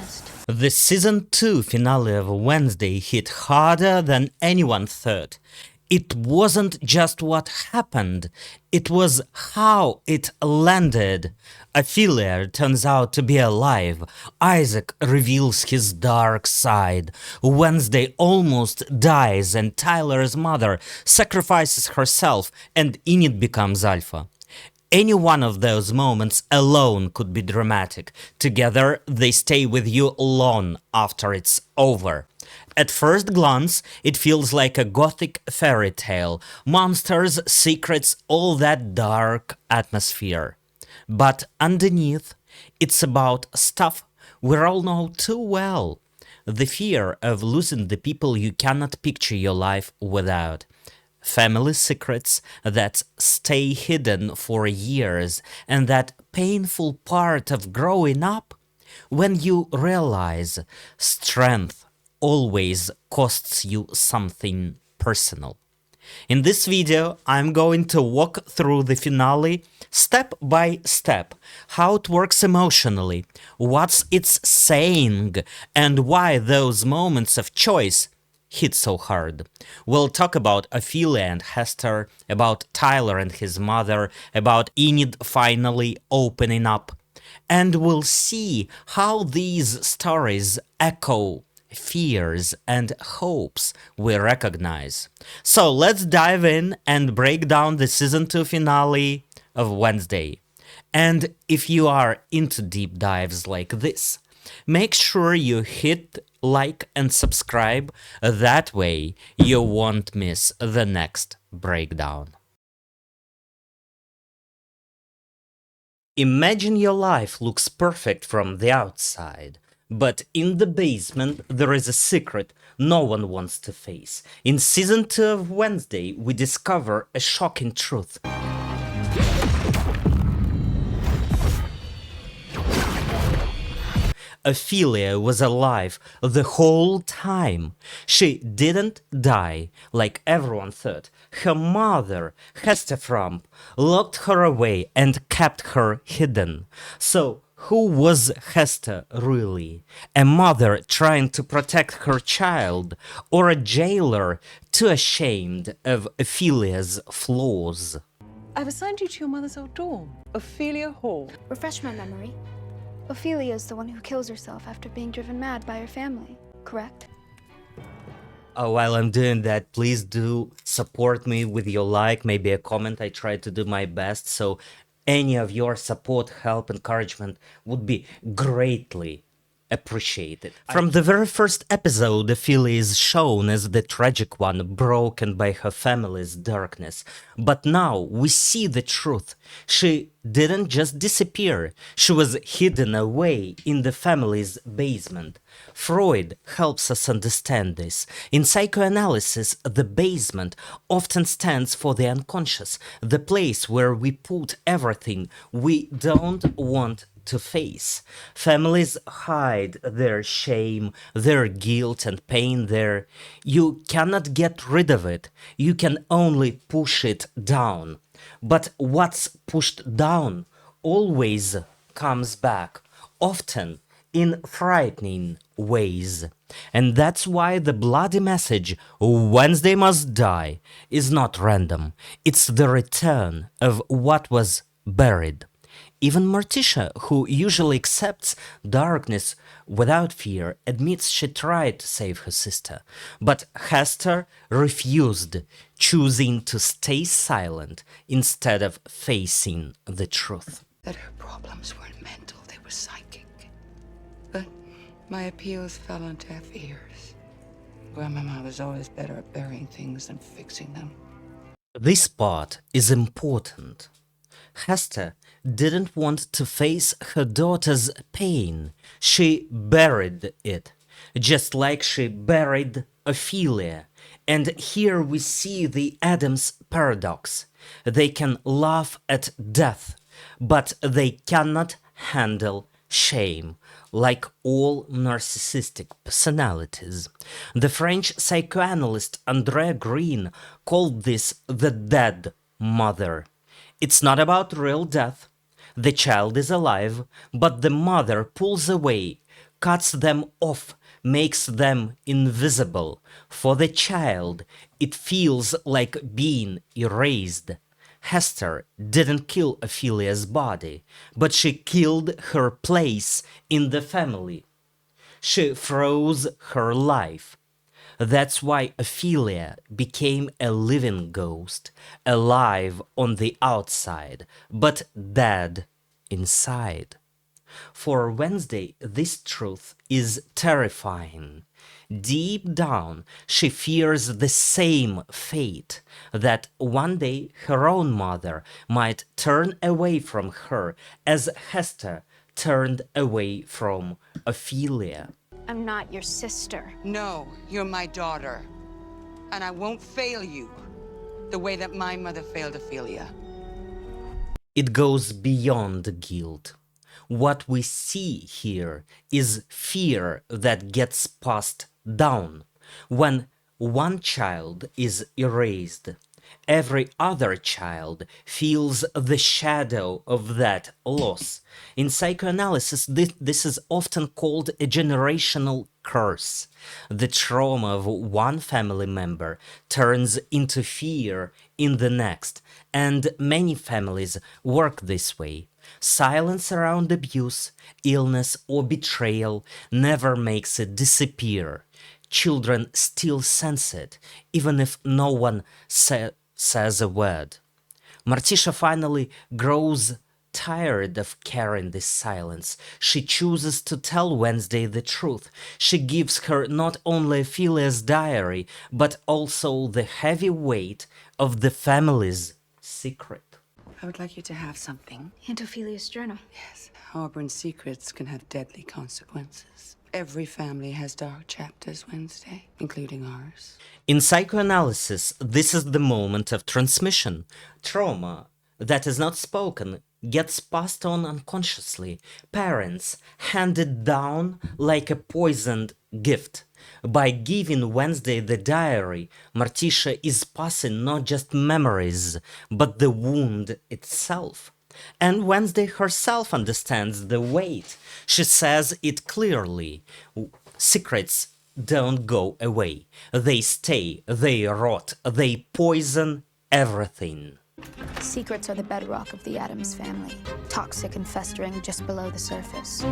honest. The season 2 finale of Wednesday hit harder than anyone thought. It wasn't just what happened, it was how it landed. Ophelia turns out to be alive. Isaac reveals his dark side. Wednesday almost dies and Tyler's mother sacrifices herself and Enid becomes Alpha. Any one of those moments alone could be dramatic. Together, they stay with you long after it's over. At first glance, it feels like a gothic fairy tale. Monsters, secrets, all that dark atmosphere. But underneath, it's about stuff we all know too well. The fear of losing the people you cannot picture your life without. Family secrets that stay hidden for years, and that painful part of growing up when you realize strength always costs you something personal. In this video, I'm going to walk through the finale step by step, how it works emotionally, what it's saying, and why those moments of choice hit so hard. We'll talk about Ophelia and Hester, about Tyler and his mother, about Enid finally opening up. And we'll see how these stories echo fears and hopes we recognize. So let's dive in and break down the season 2 finale of Wednesday. And if you are into deep dives like this, make sure you hit like and subscribe, that way you won't miss the next breakdown. Imagine your life looks perfect from the outside, but in the basement there is a secret no one wants to face. In season 2 of Wednesday, we discover a shocking truth. Ophelia was alive the whole time. She didn't die like everyone thought. Her mother, Hester Frump, locked her away and kept her hidden. So who was Hester really? A mother trying to protect her child, or a jailer too ashamed of Ophelia's flaws? I've assigned you to your mother's old dorm, Ophelia Hall. Refresh my memory. Ophelia is the one who kills herself after being driven mad by her family, correct? While I'm doing that, please do support me with your like, maybe a comment. I try to do my best, so any of your support, help, encouragement would be greatly appreciated. From the very first episode, Ophelia is shown as the tragic one, broken by her family's darkness. But now we see the truth. She didn't just disappear, she was hidden away in the family's basement. Freud helps us understand this. In psychoanalysis, the basement often stands for the unconscious, the place where we put everything we don't want to face. Families hide their shame, their guilt and pain there. You cannot get rid of it, you can only push it down. But what's pushed down always comes back, often in frightening ways. And that's why the bloody message, Wednesday must die, is not random. It's the return of what was buried. Even Morticia, who usually accepts darkness without fear, admits she tried to save her sister. But Hester refused, choosing to stay silent instead of facing the truth. That her problems weren't mental, they were psychic. But my appeals fell on deaf ears. Grandmama was always better at burying things than fixing them. This part is important. Hester didn't want to face her daughter's pain. She buried it, just like she buried Ophelia. And here we see the Adams paradox. They can laugh at death, but they cannot handle shame, like all narcissistic personalities. The French psychoanalyst André Green called this the dead mother. It's not about real death. The child is alive, but the mother pulls away, cuts them off, makes them invisible. For the child, it feels like being erased. Hester didn't kill Ophelia's body, but she killed her place in the family. She froze her life. That's why Ophelia became a living ghost, alive on the outside, but dead inside. For Wednesday, this truth is terrifying. Deep down, she fears the same fate, that one day her own mother might turn away from her as Hester turned away from Ophelia. I'm not your sister. No, you're my daughter. And I won't fail you the way that my mother failed Ophelia. It goes beyond guilt. What we see here is fear that gets passed down. When one child is erased, every other child feels the shadow of that loss. In psychoanalysis, this is often called a generational curse. The trauma of one family member turns into fear in the next, and many families work this way. Silence around abuse, illness, or betrayal never makes it disappear. Children still sense it, even if no one says a word. Morticia finally grows tired of carrying this silence. She chooses to tell Wednesday the truth. She gives her not only Ophelia's diary, but also the heavy weight of the family's secret. I would like you to have something. Aunt Ophelia's journal. Yes, harboring secrets can have deadly consequences. Every family has dark chapters, Wednesday, including ours. In psychoanalysis, this is the moment of transmission. Trauma that is not spoken gets passed on unconsciously. Parents hand it down like a poisoned gift. By giving Wednesday the diary, Morticia is passing not just memories, but the wound itself. And Wednesday herself understands the weight. She says it clearly. Secrets don't go away. They stay, they rot, they poison everything. Secrets are the bedrock of the Addams family, toxic and festering just below the surface.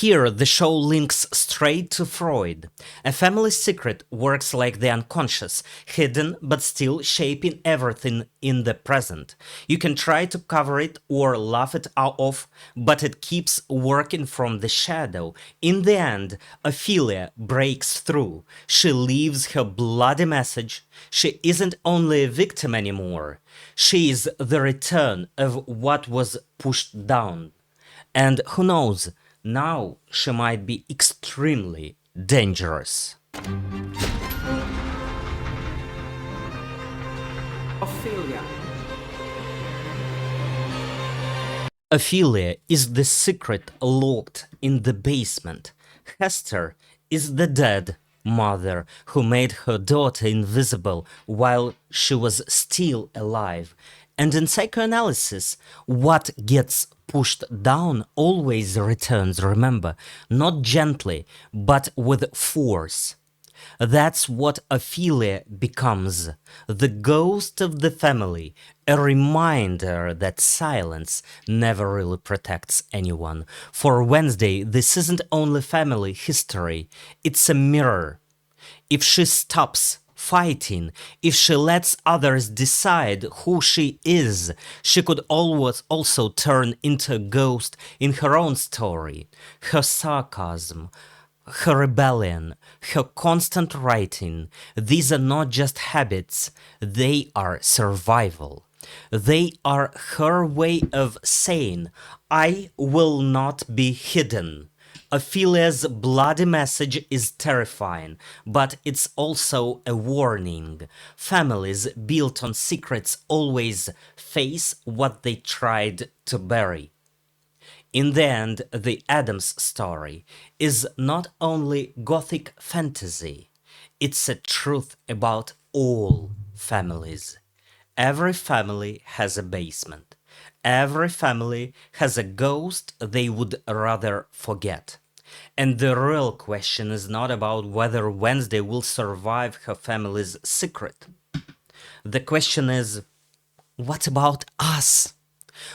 Here, the show links straight to Freud. A family secret works like the unconscious, hidden but still shaping everything in the present. You can try to cover it or laugh it off, but it keeps working from the shadow. In the end, Ophelia breaks through. She leaves her bloody message. She isn't only a victim anymore. She is the return of what was pushed down. And who knows, now she might be extremely dangerous. Ophelia. Ophelia is the secret locked in the basement. Hester is the dead mother who made her daughter invisible while she was still alive. And in psychoanalysis, what gets pushed down always returns, remember, not gently, but with force. That's what Ophelia becomes, the ghost of the family, a reminder that silence never really protects anyone. For Wednesday, this isn't only family history, it's a mirror. If she stops fighting, if she lets others decide who she is, she could always also turn into a ghost in her own story. Her sarcasm, her rebellion, her constant writing, these are not just habits, they are survival. They are her way of saying, I will not be hidden. Ophelia's bloody message is terrifying, but it's also a warning. Families built on secrets always face what they tried to bury. In the end, the Addams story is not only gothic fantasy, it's a truth about all families. Every family has a basement. Every family has a ghost they would rather forget. And the real question is not about whether Wednesday will survive her family's secret. The question is, what about us?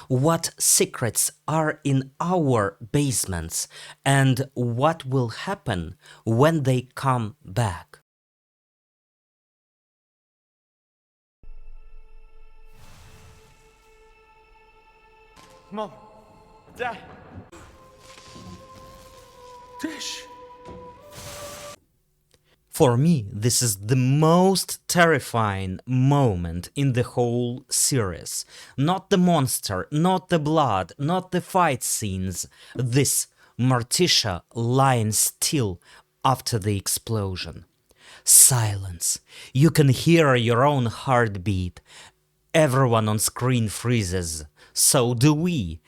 What secrets are in our basements, and what will happen when they come back? Mom, Dad, Dish. For me, this is the most terrifying moment in the whole series. Not the monster, not the blood, not the fight scenes. This Morticia lying still after the explosion. Silence. You can hear your own heartbeat. Everyone on screen freezes. So do we.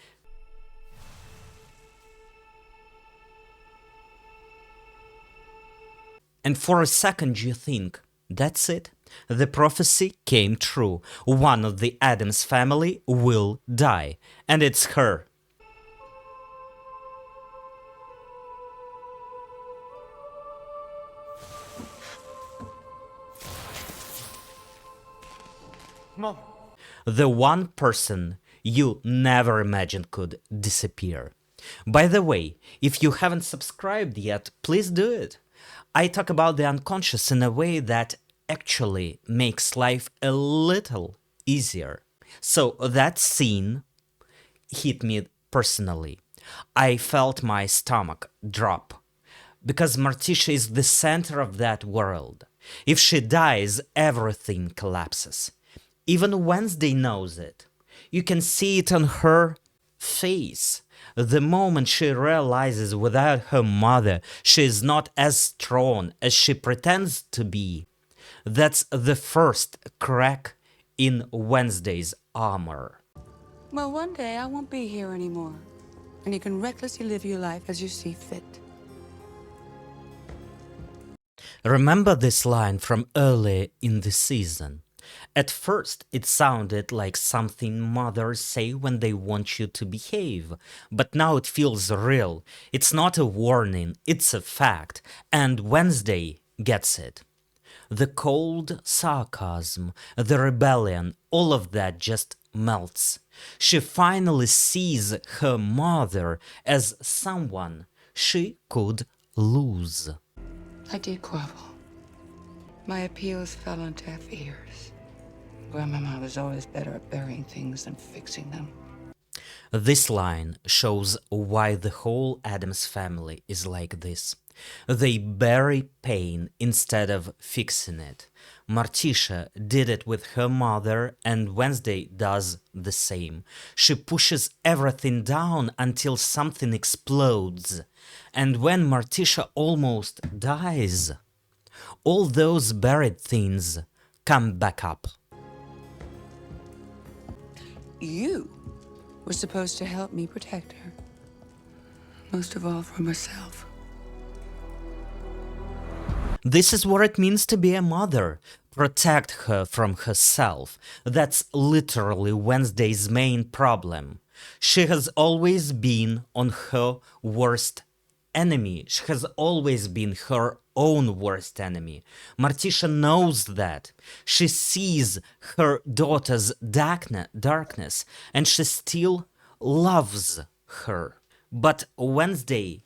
And for a second you think, that's it. The prophecy came true. One of the Addams family will die. And it's her. Mom. The one person you never imagined could disappear. By the way, if you haven't subscribed yet, please do it. I talk about the unconscious in a way that actually makes life a little easier. So that scene hit me personally. I felt my stomach drop. Because Morticia is the center of that world. If she dies, everything collapses. Even Wednesday knows it. You can see it on her face. The moment she realizes without her mother she is not as strong as she pretends to be, that's the first crack in Wednesday's armor. Well, one day I won't be here anymore, and you can recklessly live your life as you see fit. Remember this line from earlier in the season? At first, it sounded like something mothers say when they want you to behave, but now it feels real. It's not a warning, it's a fact, and Wednesday gets it. The cold sarcasm, the rebellion, all of that just melts. She finally sees her mother as someone she could lose. I did grovel. My appeals fell on deaf ears. Grandmama was always better at burying things than fixing them. This line shows why the whole Addams family is like this. They bury pain instead of fixing it. Morticia did it with her mother, and Wednesday does the same. She pushes everything down until something explodes. And when Morticia almost dies, all those buried things come back up. You were supposed to help me protect her. Most of all from herself. This is what it means to be a mother. Protect her from herself. That's literally Wednesday's main problem. She has always been on her worst enemy. She has always been her own worst enemy. Morticia knows that. She sees her daughter's darkness, and she still loves her. But Wednesday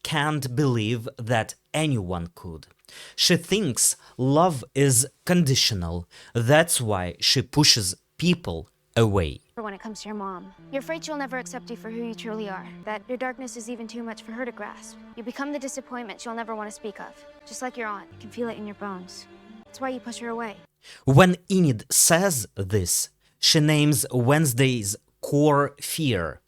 can't believe that anyone could. She thinks love is conditional. That's why she pushes people away. When it comes to your mom, you're afraid she'll never accept you for who you truly are, that your darkness is even too much for her to grasp. You become the disappointment she'll never want to speak of, just like your aunt. You can feel it in your bones. That's why you push her away. When Enid says this, she names Wednesday's core fear,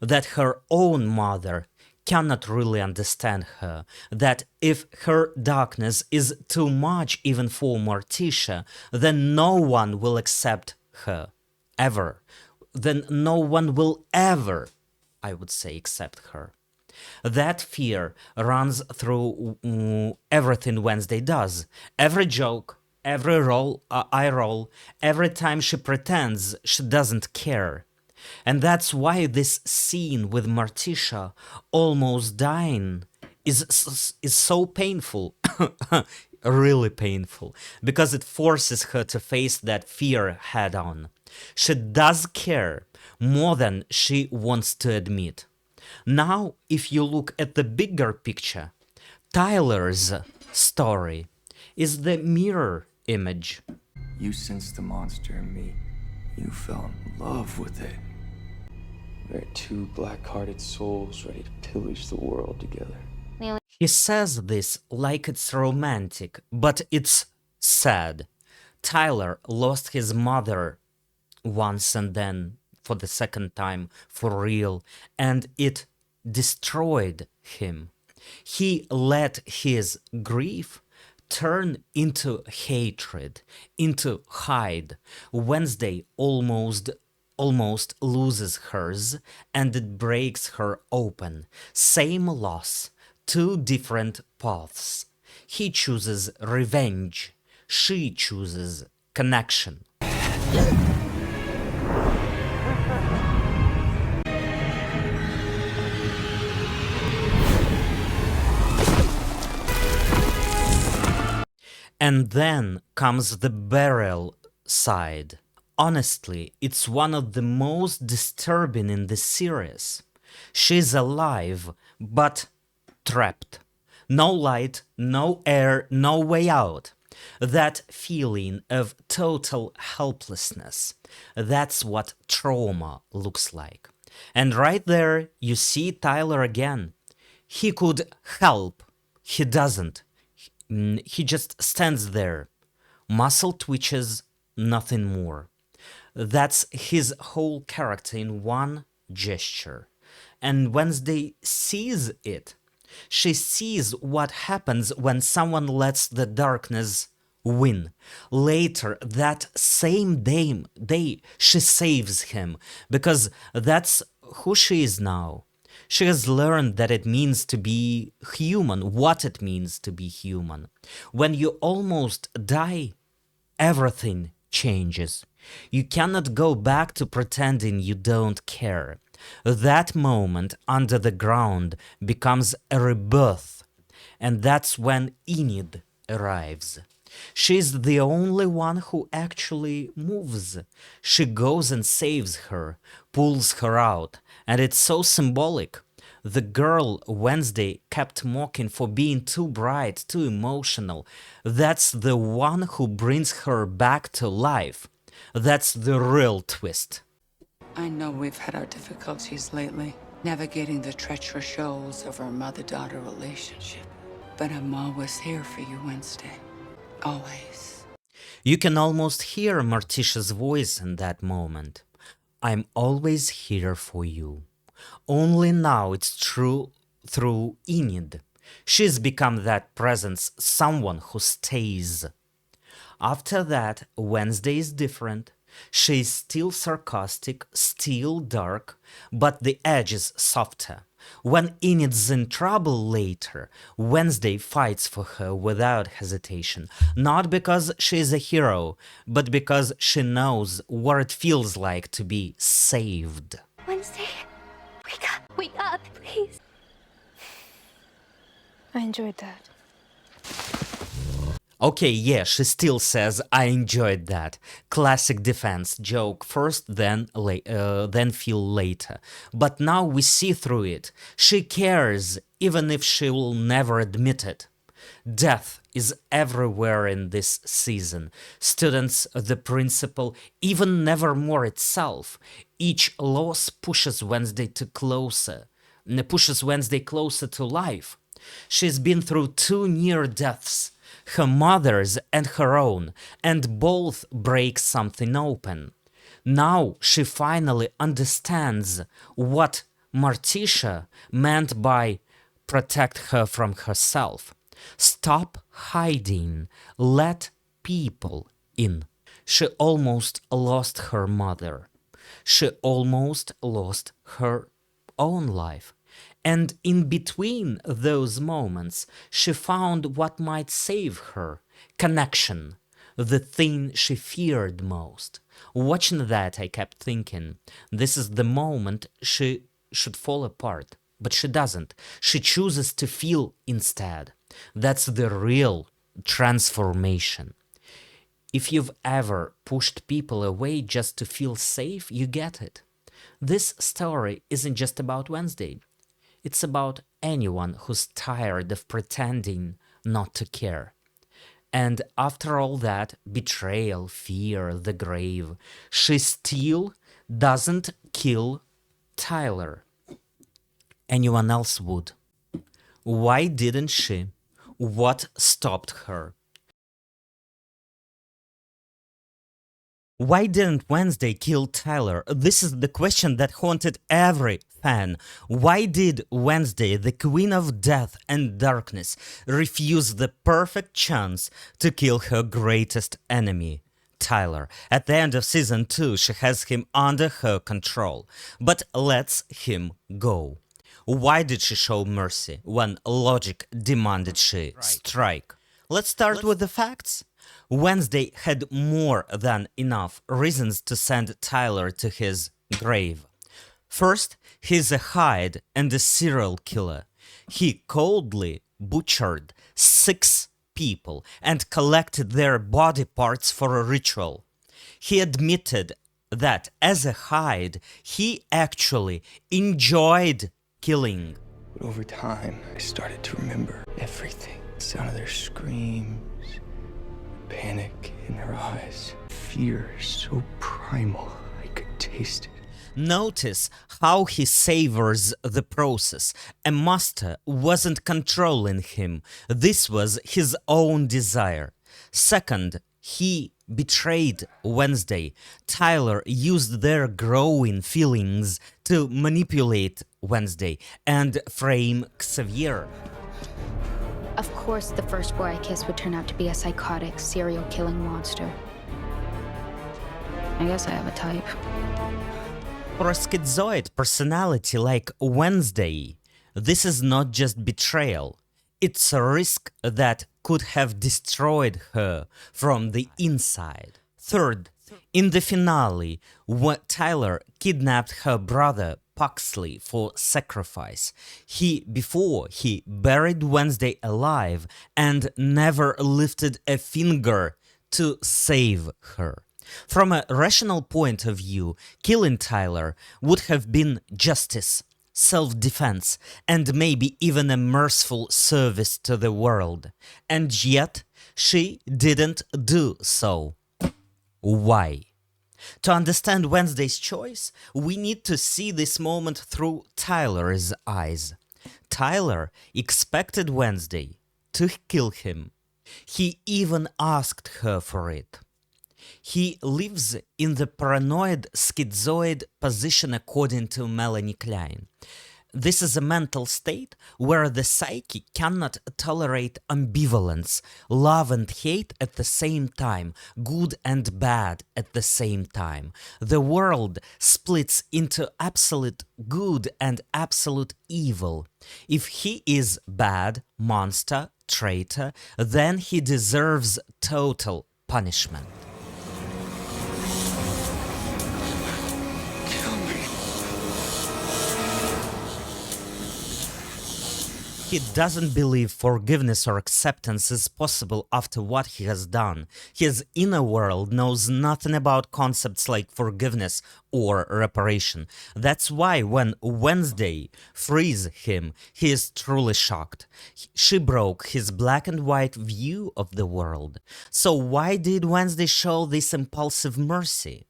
that her own mother cannot really understand her, that if her darkness is too much even for Morticia, then no one will accept her, ever. Then no one will ever, I would say, accept her. That fear runs through everything Wednesday does. Every joke, every eye roll, every time she pretends she doesn't care. And that's why this scene with Morticia almost dying is so painful, really painful, because it forces her to face that fear head on. She does care more than she wants to admit. Now, if you look at the bigger picture, Tyler's story is the mirror image. You sensed the monster in me. You fell in love with it. We're two black-hearted souls ready to pillage the world together. He says this like it's romantic, but it's sad. Tyler lost his mother once and then for the second time for real, and it destroyed him. He let his grief turn into hatred, into hide. Wednesday almost loses hers, and it breaks her open. Same loss, two different paths. He chooses revenge. She chooses connection. And then comes the burial side. Honestly, it's one of the most disturbing in the series. She's alive, but trapped. No light, no air, no way out. That feeling of total helplessness. That's what trauma looks like. And right there, you see Tyler again. He could help. He doesn't. He just stands there. Muscle twitches, nothing more. That's his whole character in one gesture. And Wednesday sees it. She sees what happens when someone lets the darkness win. Later, that same day, she saves him, because that's who she is now. She has learned that it means to be human, what it means to be human. When you almost die, everything changes. You cannot go back to pretending you don't care. That moment under the ground becomes a rebirth, and that's when Enid arrives. She's the only one who actually moves. She goes and saves her, pulls her out, and it's so symbolic. The girl Wednesday kept mocking for being too bright, too emotional. That's the one who brings her back to life. That's the real twist. I know we've had our difficulties lately, navigating the treacherous shoals of our mother-daughter relationship. But I'm always here for you, Wednesday. Always. You can almost hear Morticia's voice in that moment. I'm always here for you. Only now it's true through Enid. She's become that presence, someone who stays. After that, Wednesday is different. She's still sarcastic, still dark, but the edge is softer. When Enid's in trouble later, Wednesday fights for her without hesitation, not because she's a hero, but because she knows what it feels like to be saved. Wednesday, wake up, please. I enjoyed that. Okay, yeah, she still says, I enjoyed that. Classic defense, joke first, then feel later. But now we see through it. She cares, even if she will never admit it. Death is everywhere in this season. Students, the principal, even Nevermore itself. Each loss pushes Wednesday closer to life. She's been through 2 near deaths. Her mother's and her own, and both break something open. Now she finally understands what Morticia meant by protect her from herself. Stop hiding, let people in. She almost lost her mother. She almost lost her own life. And in between those moments, she found what might save her: connection. the thing she feared most. Watching that, I kept thinking, this is the moment she should fall apart. But she doesn't. She chooses to feel instead. That's the real transformation. If you've ever pushed people away just to feel safe, you get it. This story isn't just about Wednesday. It's about anyone who's tired of pretending not to care. And after all that betrayal, fear, the grave, she still doesn't kill Tyler. Anyone else would. Why didn't she? What stopped her? Why didn't Wednesday kill Tyler? This is the question that haunted every fan. Why did Wednesday, the queen of death and darkness, refuse the perfect chance to kill her greatest enemy, Tyler? At the end of season 2, she has him under her control, but lets him go. Why did she show mercy when logic demanded she strike? Let's start with the facts. Wednesday had more than enough reasons to send Tyler to his grave. First, he's a Hyde and a serial killer. He coldly butchered 6 people and collected their body parts for a ritual. He admitted that as a Hyde, he actually enjoyed killing. But over time, I started to remember everything. The sound of their screams, panic in their eyes, fear so primal I could taste it. Notice how he savors the process. A master wasn't controlling him. This was his own desire. Second, he betrayed Wednesday. Tyler used their growing feelings to manipulate Wednesday and frame Xavier. Of course, the first boy I kissed would turn out to be a psychotic, serial-killing monster. I guess I have a type. For a schizoid personality like Wednesday, this is not just betrayal. It's a risk that could have destroyed her from the inside. Third, in the finale, Tyler kidnapped her brother Puxley for sacrifice. Before he buried Wednesday alive and never lifted a finger to save her. From a rational point of view, killing Tyler would have been justice, self-defense, and maybe even a merciful service to the world. And yet, she didn't do so. Why? To understand Wednesday's choice, we need to see this moment through Tyler's eyes. Tyler expected Wednesday to kill him. He even asked her for it. He lives in the paranoid schizoid position according to Melanie Klein. This is a mental state where the psyche cannot tolerate ambivalence, love and hate at the same time, good and bad at the same time. The world splits into absolute good and absolute evil. If he is bad, monster, traitor, then he deserves total punishment. He doesn't believe forgiveness or acceptance is possible after what he has done. His inner world knows nothing about concepts like forgiveness or reparation. That's why when Wednesday frees him, he is truly shocked. She broke his black and white view of the world. So why did Wednesday show this impulsive mercy?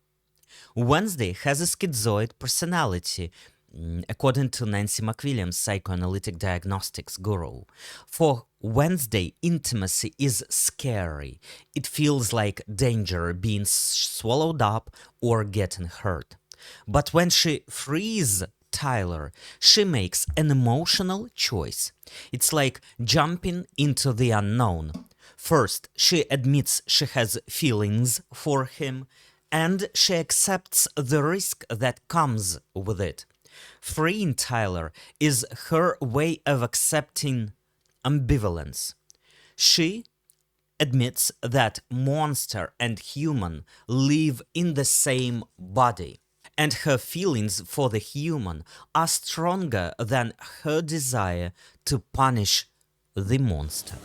Wednesday has a schizoid personality, according to Nancy McWilliams, psychoanalytic diagnostics guru. For Wednesday, intimacy is scary. It feels like danger, being swallowed up or getting hurt. But when she frees Tyler, she makes an emotional choice. It's like jumping into the unknown. First, she admits she has feelings for him, and she accepts the risk that comes with it. Freeing Tyler is her way of accepting ambivalence. She admits that monster and human live in the same body, and her feelings for the human are stronger than her desire to punish the monster.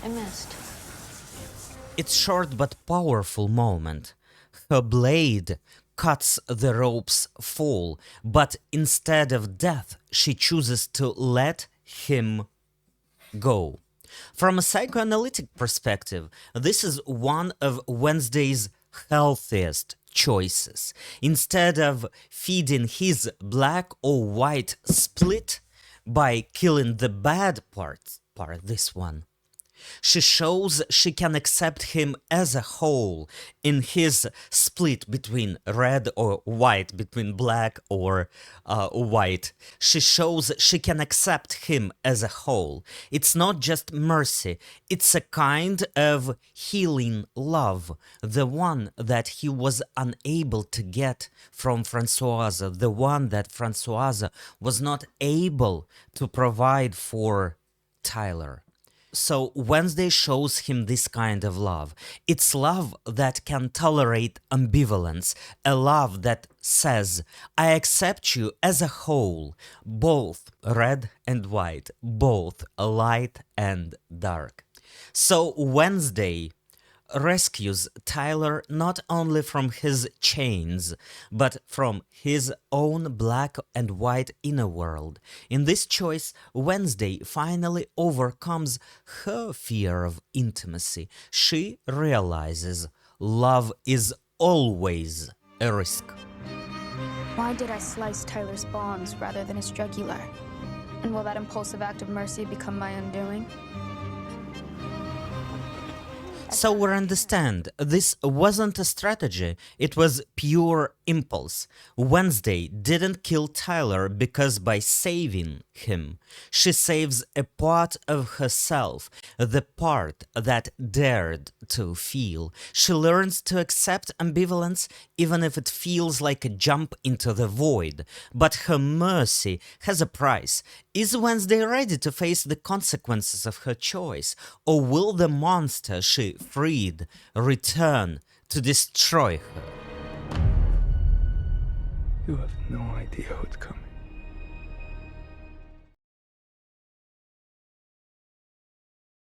I missed. It's short but powerful moment. Her blade cuts the rope's fall, but instead of death, she chooses to let him go. From a psychoanalytic perspective, this is one of Wednesday's healthiest choices. Instead of feeding his black or white split by killing the bad part, this one, she shows she can accept him as a whole in his split between red or white, between black or white. She shows she can accept him as a whole. It's not just mercy, it's a kind of healing love, the one that he was unable to get from Francoise, the one that Francoise was not able to provide for Tyler. So Wednesday shows him this kind of love. It's love that can tolerate ambivalence, a love that says, I accept you as a whole, both red and white, both light and dark. So Wednesday rescues Tyler not only from his chains, but from his own black and white inner world. In this choice, Wednesday finally overcomes her fear of intimacy. She realizes love is always a risk. Why did I slice Tyler's bonds rather than his jugular? And will that impulsive act of mercy become my undoing? So we understand, this wasn't a strategy, it was pure impulse. Wednesday didn't kill Tyler because by saving him, she saves a part of herself, the part that dared to feel. She learns to accept ambivalence even if it feels like a jump into the void. But her mercy has a price. Is Wednesday ready to face the consequences of her choice? Or will the monster she freed return to destroy her? You have no idea what's coming.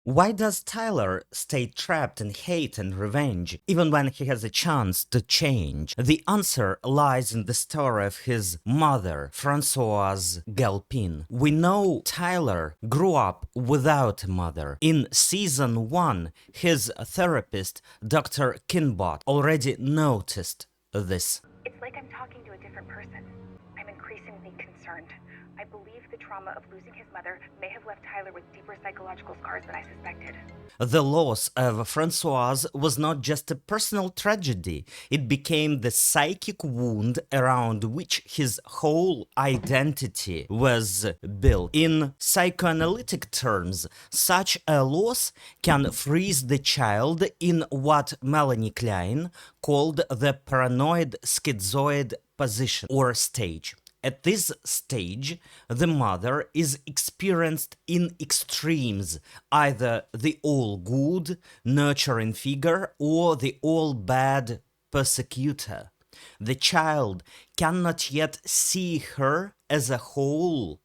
Why does Tyler stay trapped in hate and revenge, even when he has a chance to change? The answer lies in the story of his mother, Françoise Galpin. We know Tyler grew up without a mother. In season 1, his therapist, Dr. Kinbot, already noticed this. It's like I'm talking to a different person. I'm increasingly concerned. I believe the trauma of losing his mother may have left Tyler with deeper psychological scars than I suspected. The loss of Françoise was not just a personal tragedy, it became the psychic wound around which his whole identity was built. In psychoanalytic terms, such a loss can freeze the child in what Melanie Klein called the paranoid schizoid position or stage. At this stage, the mother is experienced in extremes, either the all-good, nurturing figure or the all-bad persecutor. The child cannot yet see her as a whole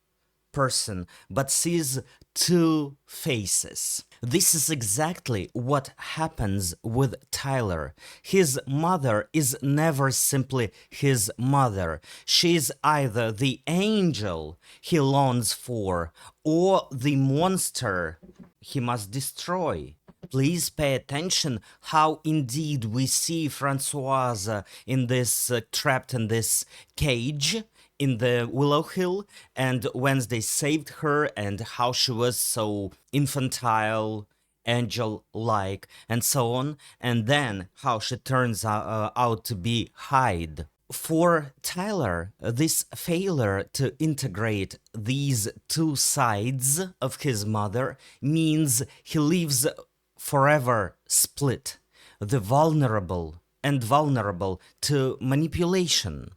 person, but sees two faces. This is exactly what happens with Tyler. His mother is never simply his mother. She is either the angel he longs for or the monster he must destroy. Please pay attention how indeed we see Françoise in this trapped in this cage in the Willow Hill, and Wednesday saved her, and how she was so infantile, angel-like, and so on, and then how she turns out to be Hyde. For Tyler, this failure to integrate these two sides of his mother means he lives forever split, the vulnerable and vulnerable to manipulation.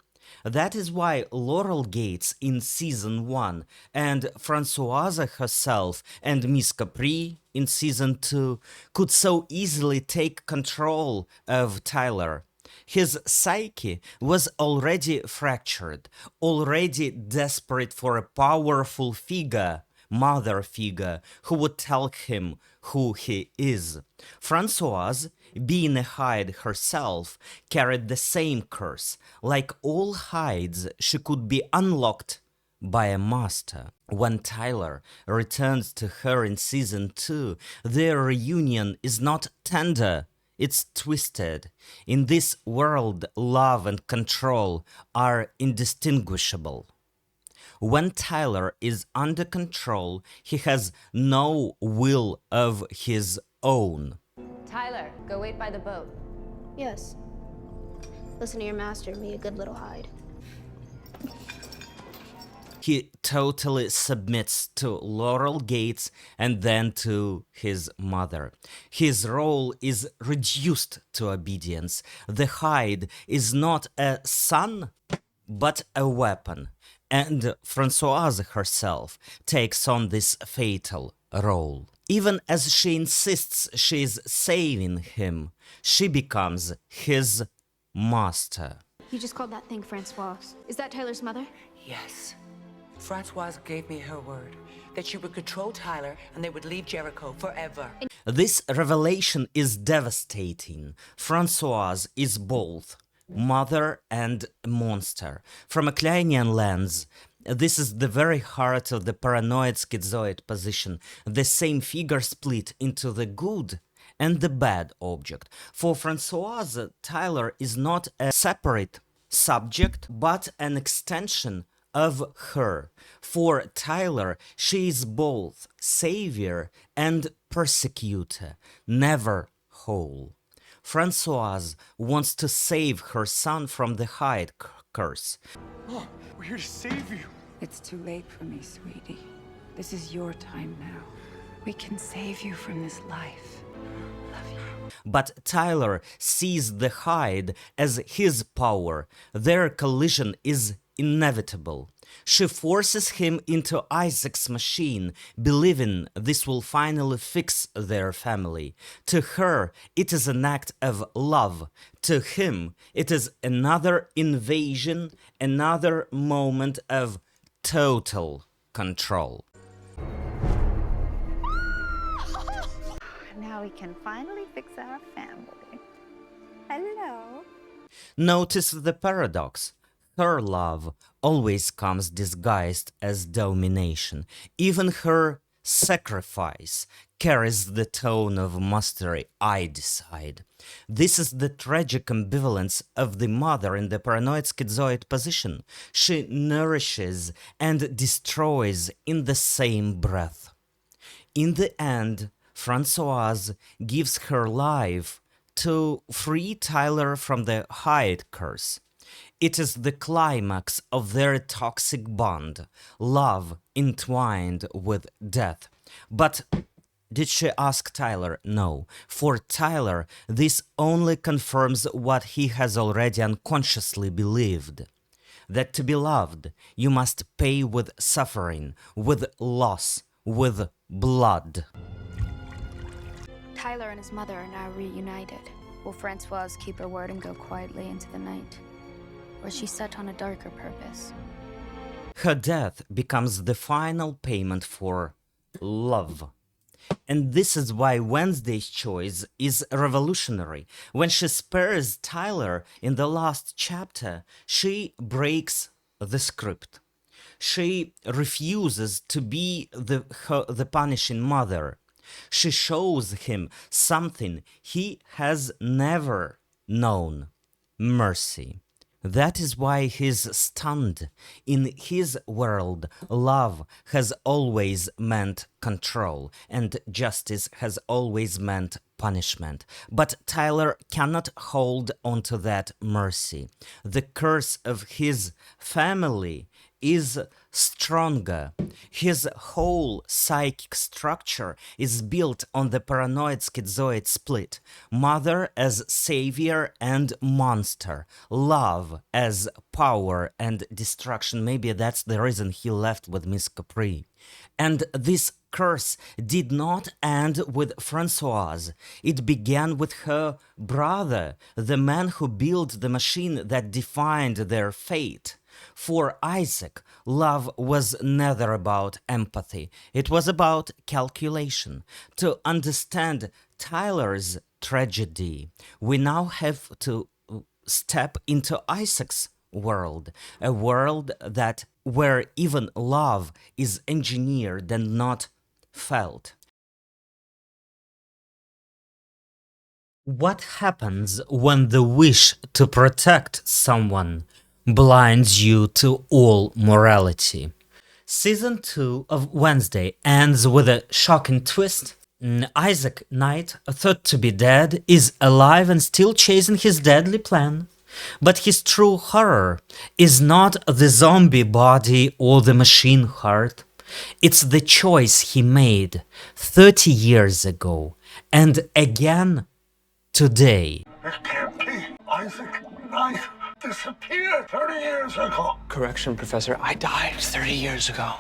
That is why Laurel Gates in season 1 and Françoise herself and Miss Capri in season 2 could so easily take control of Tyler. His psyche was already fractured, already desperate for a powerful figure, mother figure, who would tell him who he is. Françoise, being a Hyde herself, carried the same curse. Like all Hydes, she could be unlocked by a master. When Tyler returns to her in season 2, their reunion is not tender, it's twisted. In this world, love and control are indistinguishable. When Tyler is under control, he has no will of his own. Tyler, go wait by the boat. Yes. Listen to your master and be a good little Hyde. He totally submits to Laurel Gates and then to his mother. His role is reduced to obedience. The Hyde is not a son, but a weapon. And Françoise herself takes on this fatal role. Even as she insists she is saving him, she becomes his master. You just called that thing Françoise. Is that Tyler's mother? Yes. Françoise gave me her word that she would control Tyler and they would leave Jericho forever. This revelation is devastating. Françoise is both mother and monster. From a Kleinian lens, this is the very heart of the paranoid schizoid position, the same figure split into the good and the bad object. For Françoise, Tyler is not a separate subject, but an extension of her. For Tyler, she is both savior and persecutor, never whole. Françoise wants to save her son from the Hyde curse. Mom, we're here to save you. It's too late for me, sweetie. This is your time now. We can save you from this life. Love you. But Tyler sees the Hyde as his power. Their collision is inevitable. She forces him into Isaac's machine, believing this will finally fix their family. To her, it is an act of love. To him, it is another invasion, another moment of total control. Now we can finally fix our family. Hello. Notice the paradox. Her love always comes disguised as domination. Even her sacrifice carries the tone of mastery. I decide. This is the tragic ambivalence of the mother in the paranoid schizoid position. She nourishes and destroys in the same breath. In the end, Françoise gives her life to free Tyler from the Hyde curse. It is the climax of their toxic bond, love entwined with death. But did she ask Tyler? No. For Tyler, this only confirms what he has already unconsciously believed. That to be loved, you must pay with suffering, with loss, with blood. Tyler and his mother are now reunited. Will Françoise keep her word and go quietly into the night? Or is she set on a darker purpose? Her death becomes the final payment for love. And this is why Wednesday's choice is revolutionary. When she spares Tyler in the last chapter, she breaks the script. She refuses to be the punishing mother. She shows him something he has never known: mercy. That is why he's stunned. In his world, love has always meant control, and justice has always meant punishment. But Tyler cannot hold onto that mercy. The curse of his family is stronger. His whole psychic structure is built on the paranoid schizoid split. Mother as savior and monster. Love as power and destruction. Maybe that's the reason he left with Miss Capri. And this curse did not end with Francoise. It began with her brother, the man who built the machine that defined their fate. For Isaac, love was never about empathy. It was about calculation. To understand Tyler's tragedy, we now have to step into Isaac's world, a world that where even love is engineered and not felt. What happens when the wish to protect someone blinds you to all morality? Season 2 of Wednesday ends with a shocking twist. Isaac Knight, thought to be dead, is alive and still chasing his deadly plan. But his true horror is not the zombie body or the machine heart. It's the choice he made 30 years ago and again today. It can't be. Isaac Knight disappeared 30 years ago. Correction, Professor. I died 30 years ago.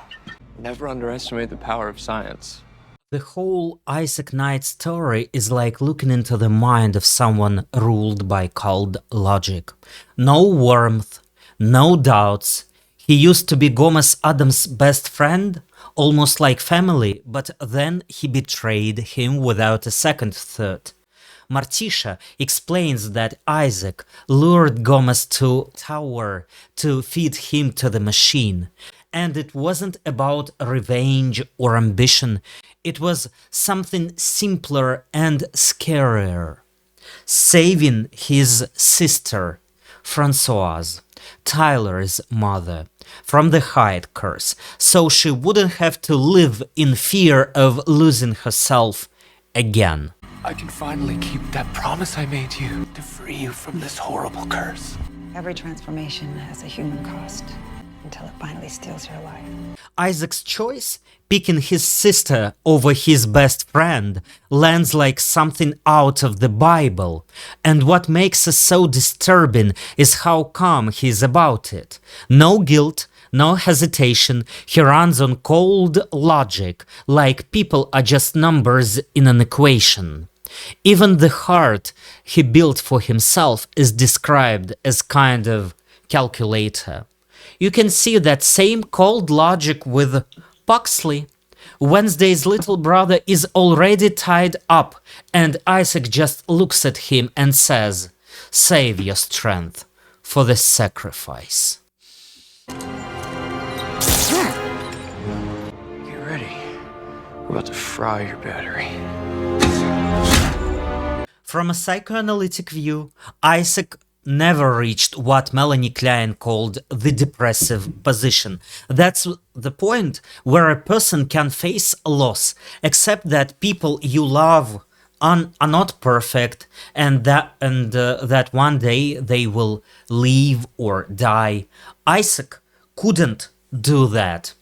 Never underestimate the power of science. The whole Isaac Knight story is like looking into the mind of someone ruled by cold logic. No warmth, no doubts. He used to be Gomez Adams' best friend, almost like family, but then he betrayed him without a second thought. Morticia explains that Isaac lured Gomez to tower to feed him to the machine. And it wasn't about revenge or ambition, it was something simpler and scarier. Saving his sister, Francoise, Tyler's mother, from the Hyde curse, so she wouldn't have to live in fear of losing herself again. I can finally keep that promise I made you to free you from this horrible curse. Every transformation has a human cost until it finally steals your life. Isaac's choice, picking his sister over his best friend, lands like something out of the Bible. And what makes it so disturbing is how calm he is about it. No guilt, no hesitation, he runs on cold logic, like people are just numbers in an equation. Even the heart he built for himself is described as kind of calculator. You can see that same cold logic with Puxley. Wednesday's little brother is already tied up, and Isaac just looks at him and says, "Save your strength for the sacrifice." Get ready. We're about to fry your battery. From a psychoanalytic view, Isaac never reached what Melanie Klein called the depressive position. That's the point where a person can face loss, accept that people you love are not perfect, and that one day they will leave or die. Isaac couldn't do that.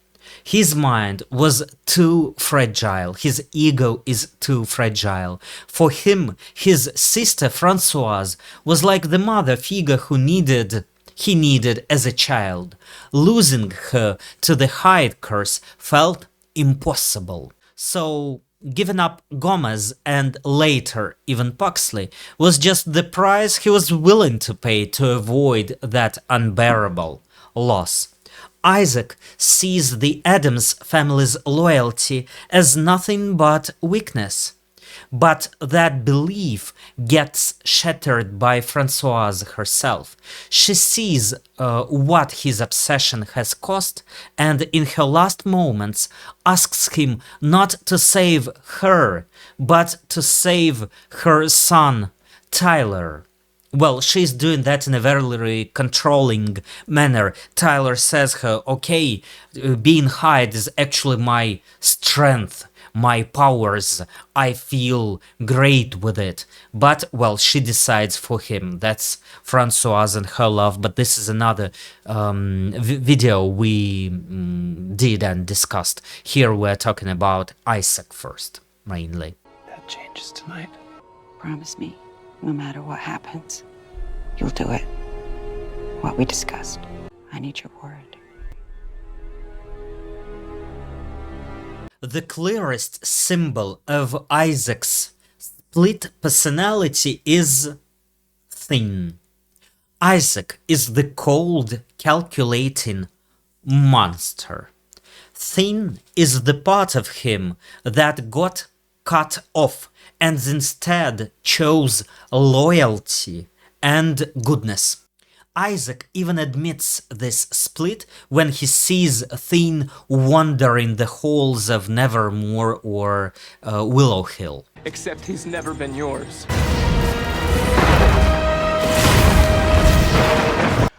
His mind was too fragile, his ego is too fragile. For him, his sister Francoise was like the mother figure he needed as a child. Losing her to the Hyde curse felt impossible. So giving up Gomez and later even Puxley was just the price he was willing to pay to avoid that unbearable loss. Isaac sees the Addams family's loyalty as nothing but weakness. But that belief gets shattered by Francoise herself. She sees what his obsession has cost, and in her last moments asks him not to save her, but to save her son, Tyler. Well, she's doing that in a very controlling manner. Tyler says her, okay, being Hyde is actually my strength, my powers, I feel great with it. But, well, she decides for him. That's Francoise and her love, but this is another video we did and discussed. Here we're talking about Isaac first, mainly. That changes tonight. Promise me, no matter what happens, you'll do it. What we discussed. I need your word. The clearest symbol of Isaac's split personality is Thin. Isaac is the cold, calculating monster. Thin is the part of him that got cut off and instead chose loyalty and goodness. Isaac even admits this split when he sees Thin wandering the halls of Nevermore or Willow Hill. Except he's never been yours.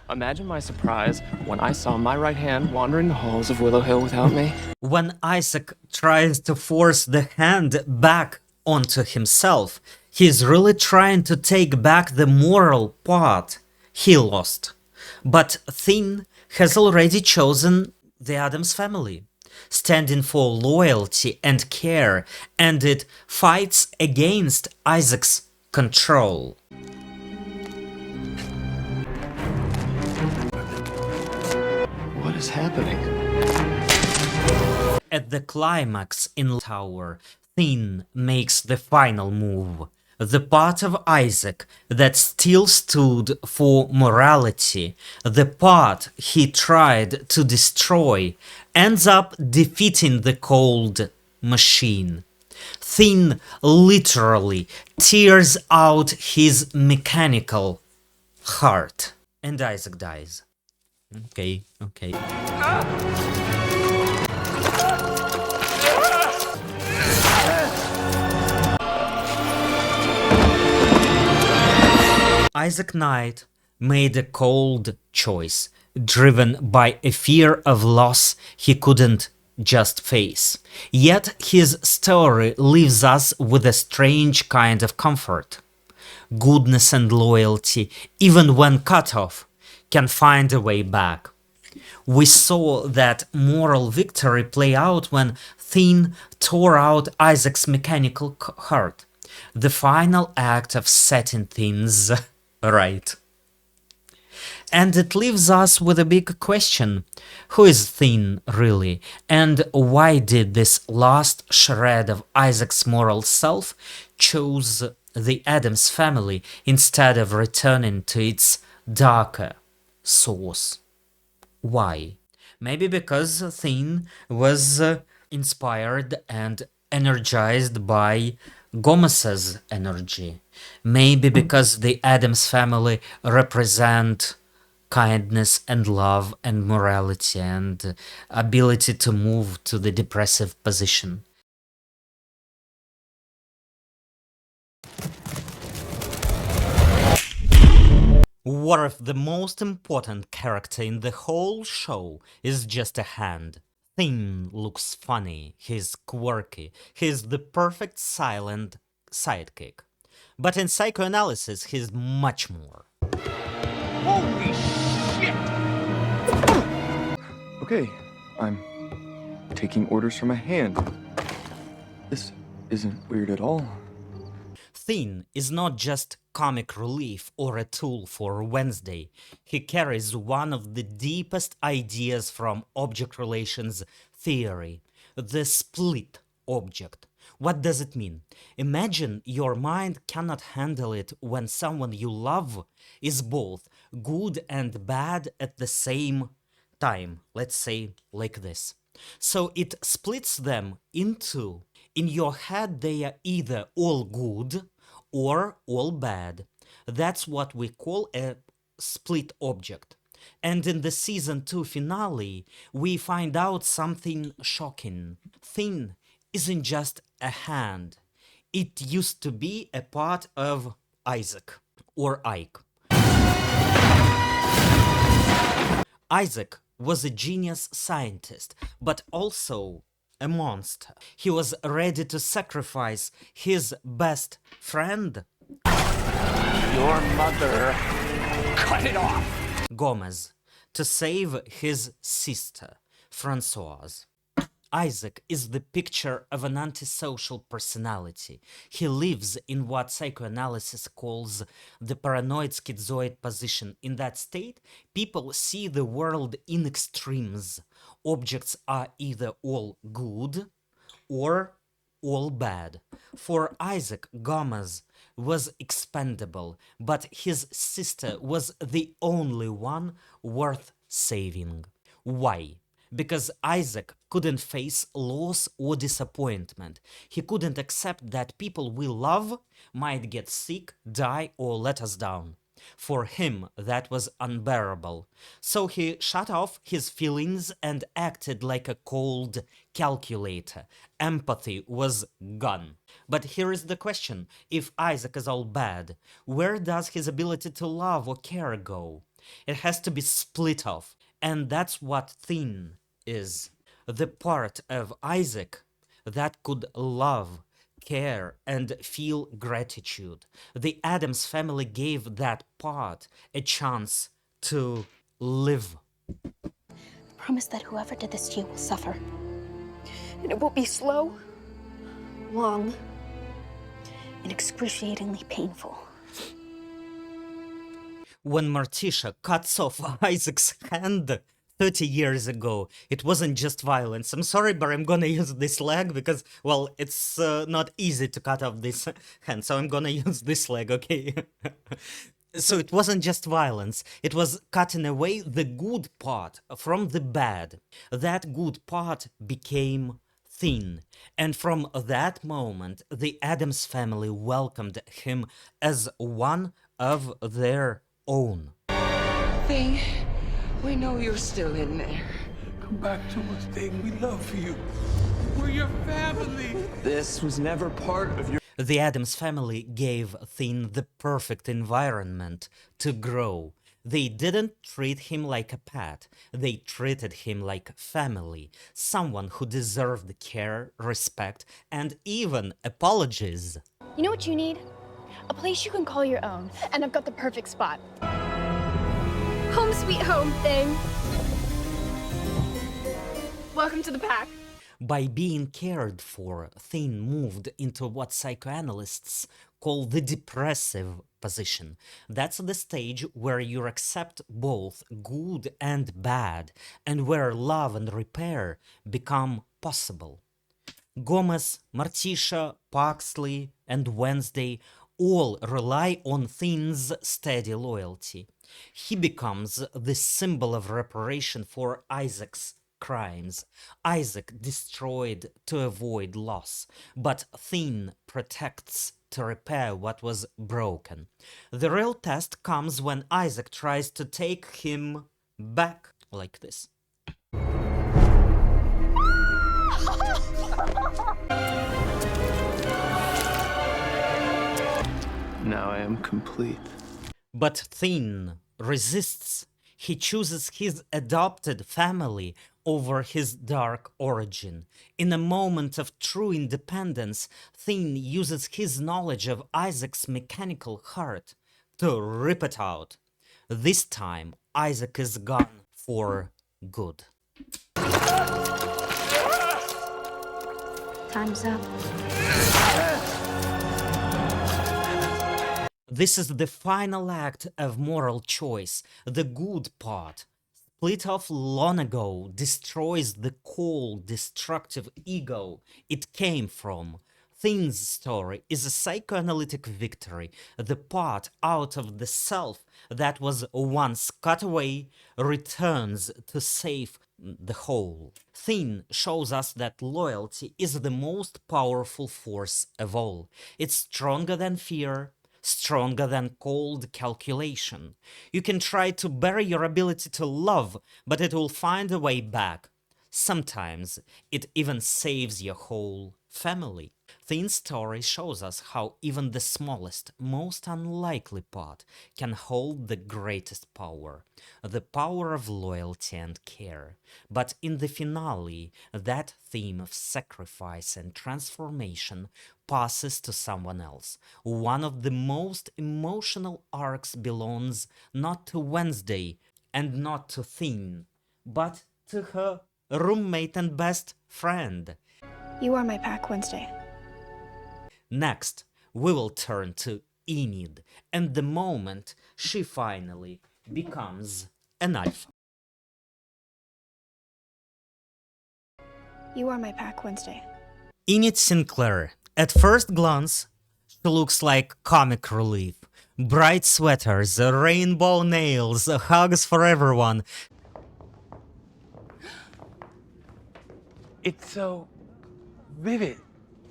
Imagine my surprise when I saw my right hand wandering the halls of Willow Hill without me. When Isaac tries to force the hand back onto himself, he's really trying to take back the moral part he lost. But Thin has already chosen the Addams family, standing for loyalty and care, and it fights against Isaac's control. What is happening? At the climax in the tower, Thin makes the final move. The part of Isaac that still stood for morality, the part he tried to destroy, ends up defeating the cold machine. Thin literally tears out his mechanical heart. And Isaac dies. Okay. Isaac Knight made a cold choice, driven by a fear of loss he couldn't just face. Yet his story leaves us with a strange kind of comfort. Goodness and loyalty, even when cut off, can find a way back. We saw that moral victory play out when Thin tore out Isaac's mechanical heart, the final act of setting things right. And it leaves us with a big question. Who is Thin, really? And why did this last shred of Isaac's moral self choose the Addams family instead of returning to its darker source? Why? Maybe because Thin was inspired and energized by Gomez's energy. Maybe because the Addams family represent kindness and love and morality and ability to move to the depressive position. What if the most important character in the whole show is just a hand? Thin looks funny, he's quirky, he's the perfect silent sidekick. But in Psychoanalysis, he's much more. Holy shit! Okay, I'm taking orders from a hand. This isn't weird at all. Thin is not just comic relief or a tool for Wednesday. He carries one of the deepest ideas from object relations theory, the split object. What does it mean? Imagine your mind cannot handle it when someone you love is both good and bad at the same time. Let's say like this. So it splits them into, in your head they are either all good or all bad. That's what we call a split object. And in the season 2 finale, we find out something shocking. Thin isn't just a hand. It used to be a part of Isaac, or Ike. Isaac was a genius scientist, but also a monster. He was ready to sacrifice his best friend, Your mother cut it off. Gomez, to save his sister, Francoise. Isaac is the picture of an antisocial personality. He lives in what psychoanalysis calls the paranoid schizoid position. In that state, people see the world in extremes. Objects are either all good or all bad. For Isaac, Gomez was expendable, but his sister was the only one worth saving. Why? Because Isaac couldn't face loss or disappointment. He couldn't accept that people we love might get sick, die, or let us down. For him, that was unbearable. So he shut off his feelings and acted like a cold calculator. Empathy was gone. But here is the question. If Isaac is all bad, where does his ability to love or care go? It has to be split off. And that's what thin is. The part of Isaac that could love, care, and feel gratitude. The Addams family gave that part a chance to live. Promise that whoever did this to you will suffer. And it won't be slow, long, and excruciatingly painful. When Morticia cuts off Isaac's hand 30 years ago, it wasn't just violence. I'm sorry, but I'm gonna use this leg because, well, it's not easy to cut off this hand, so I'm gonna use this leg, okay? So it wasn't just violence, it was cutting away the good part from the bad. That good part became thin, and from that moment, the Addams family welcomed him as one of their own. Thing, we know you're still in there. Come back to us, Thing. We love you. We're your family. This was never part of your. The Addams family gave Thin the perfect environment to grow. They didn't treat him like a pet, they treated him like family, someone who deserved care, respect, and even apologies. You know what you need? A place you can call your own. And I've got the perfect spot. Home sweet home thing. Welcome to the pack. By being cared for, Thin moved into what psychoanalysts call the depressive position. That's the stage where you accept both good and bad, and where love and repair become possible. Gomez, Morticia, Paxley, and Wednesday all rely on Thin's steady loyalty. He becomes the symbol of reparation for Isaac's crimes. Isaac destroyed to avoid loss, but Thin protects to repair what was broken. The real test comes when Isaac tries to take him back, like this. Now I am complete. But Thin resists. He chooses his adopted family over his dark origin. In a moment of true independence, Thin uses his knowledge of Isaac's mechanical heart to rip it out. This time, Isaac is gone for good. Time's up. This is the final act of moral choice, the good part. Split off long ago destroys the cold, destructive ego it came from. Thin's story is a psychoanalytic victory. The part out of the self that was once cut away returns to save the whole. Thin shows us that loyalty is the most powerful force of all. It's stronger than fear, stronger than cold calculation. You can try to bury your ability to love, but it will find a way back. Sometimes it even saves your whole family. Thin story shows us how even the smallest, most unlikely part can hold the greatest power, the power of loyalty and care. But in the finale, that theme of sacrifice and transformation passes to someone else. One of the most emotional arcs belongs not to Wednesday and not to Thin, but to her roommate and best friend. You are my pack, Wednesday. Next, we will turn to Enid and the moment she finally becomes an alpha. You are my pack, Wednesday. Enid Sinclair. At first glance, she looks like comic relief. Bright sweaters, rainbow nails, hugs for everyone. It's so vivid.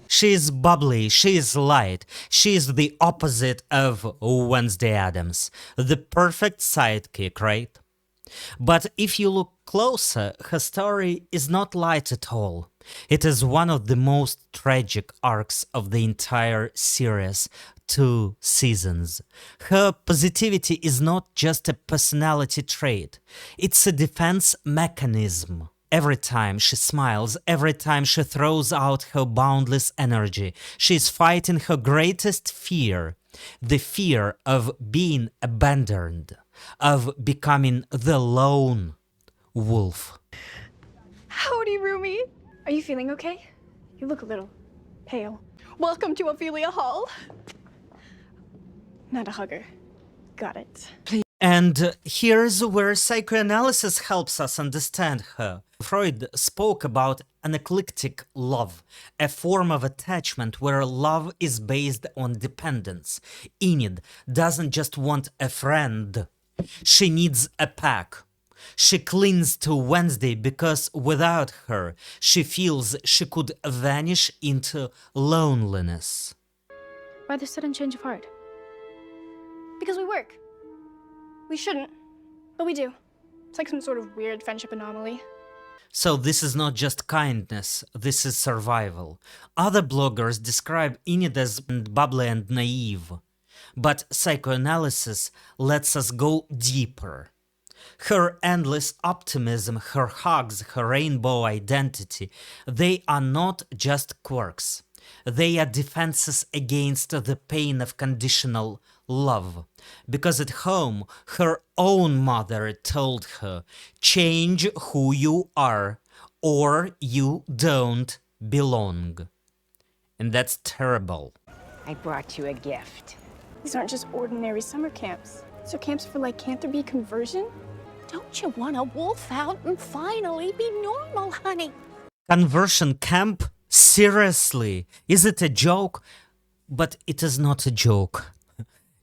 She is bubbly, she is light, she is the opposite of Wednesday Addams, the perfect sidekick, right? But if you look closer, her story is not light at all. It is one of the most tragic arcs of the entire series, 2 seasons. Her positivity is not just a personality trait, it's a defense mechanism. Every time she smiles, every time she throws out her boundless energy, she is fighting her greatest fear, the fear of being abandoned, of becoming the lone wolf. Howdy, Rumi. Are you feeling okay? You look a little pale. Welcome to Ophelia Hall. Not a hugger. Got it. And here's where psychoanalysis helps us understand her. Freud spoke about an eclectic love, a form of attachment where love is based on dependence. Enid doesn't just want a friend, she needs a pack. She clings to Wednesday because without her, she feels she could vanish into loneliness. Why the sudden change of heart? Because we work. We shouldn't, but we do. It's like some sort of weird friendship anomaly. So this is not just kindness, this is survival. Other bloggers describe Enid as bubbly and naive, but psychoanalysis lets us go deeper. Her endless optimism, her hugs, her rainbow identity, they are not just quirks. They are defenses against the pain of conditional love. Because at home, her own mother told her, change who you are, or you don't belong. And that's terrible. I brought you a gift. These aren't just ordinary summer camps. These are camps for lycanthropy conversion. Don't you want a wolf out and finally be normal, honey? Conversion camp? Seriously? Is it a joke? But it is not a joke.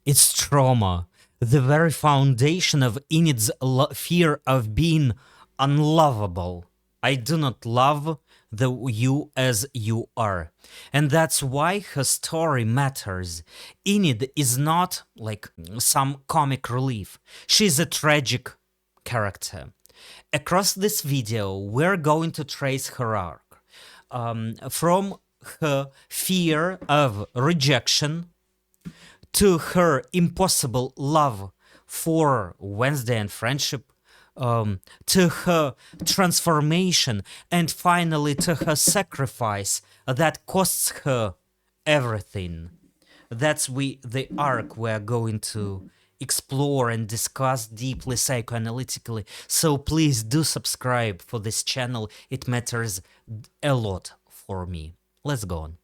It's trauma. The very foundation of Enid's fear of being unlovable. I do not love you as you are. And that's why her story matters. Enid is not like some comic relief. She's a tragic character. Across this video, we're going to trace her arc. From her fear of rejection to her impossible love for Wednesday and friendship, to her transformation, and finally to her sacrifice that costs her everything. That's the arc we're going to explore and discuss deeply psychoanalytically. So please do subscribe for this channel. It matters a lot for me. Let's go on.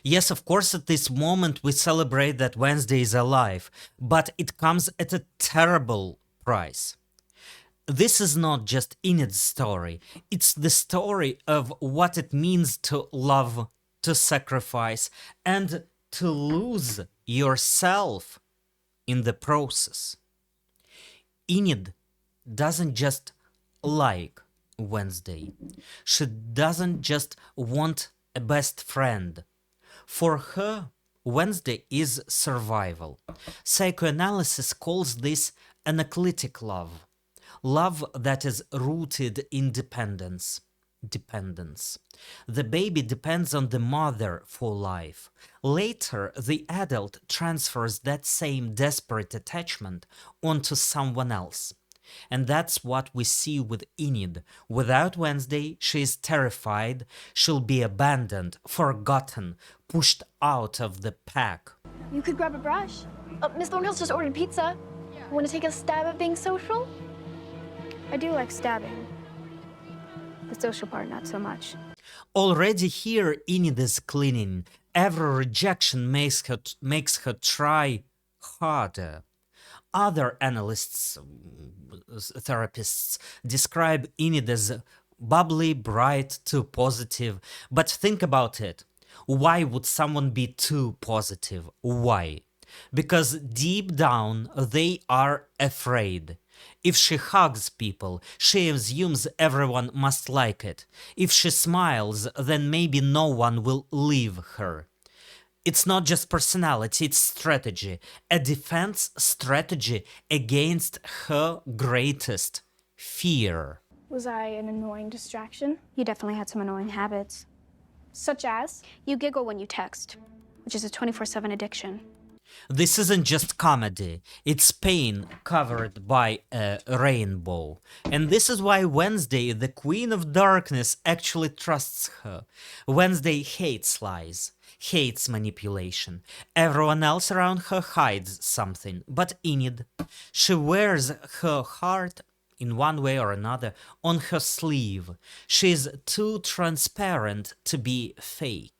Yes, of course, at this moment we celebrate that Wednesday is alive, but it comes at a terrible price. This is not just Enid's story, it's the story of what it means to love, to sacrifice, and to lose yourself in the process. Enid doesn't just like Wednesday. She doesn't just want a best friend. For her, Wednesday is survival. Psychoanalysis calls this analytic love. Love that is rooted in dependence. The baby depends on the mother for life. Later, the adult transfers that same desperate attachment onto someone else. And that's what we see with Enid. Without Wednesday, she is terrified. She'll be abandoned, forgotten, pushed out of the pack. You could grab a brush. Miss Thornhill's just ordered pizza. Want to take a stab at being social? I do like stabbing. The social part, not so much. Already here, Enid is cleaning. Every rejection makes her try harder. Other analysts, therapists, describe Enid as bubbly, bright, too positive. But think about it. Why would someone be too positive? Why? Because deep down they are afraid. If she hugs people, she assumes everyone must like it. If she smiles, then maybe no one will leave her. It's not just personality, it's strategy. A defense strategy against her greatest fear. Was I an annoying distraction? You definitely had some annoying habits. Such as? You giggle when you text, which is a 24/7 addiction. This isn't just comedy, it's pain covered by a rainbow. And this is why Wednesday, the Queen of Darkness, actually trusts her. Wednesday hates lies, hates manipulation. Everyone else around her hides something, but Enid, she wears her heart in one way or another on her sleeve. She's too transparent to be fake.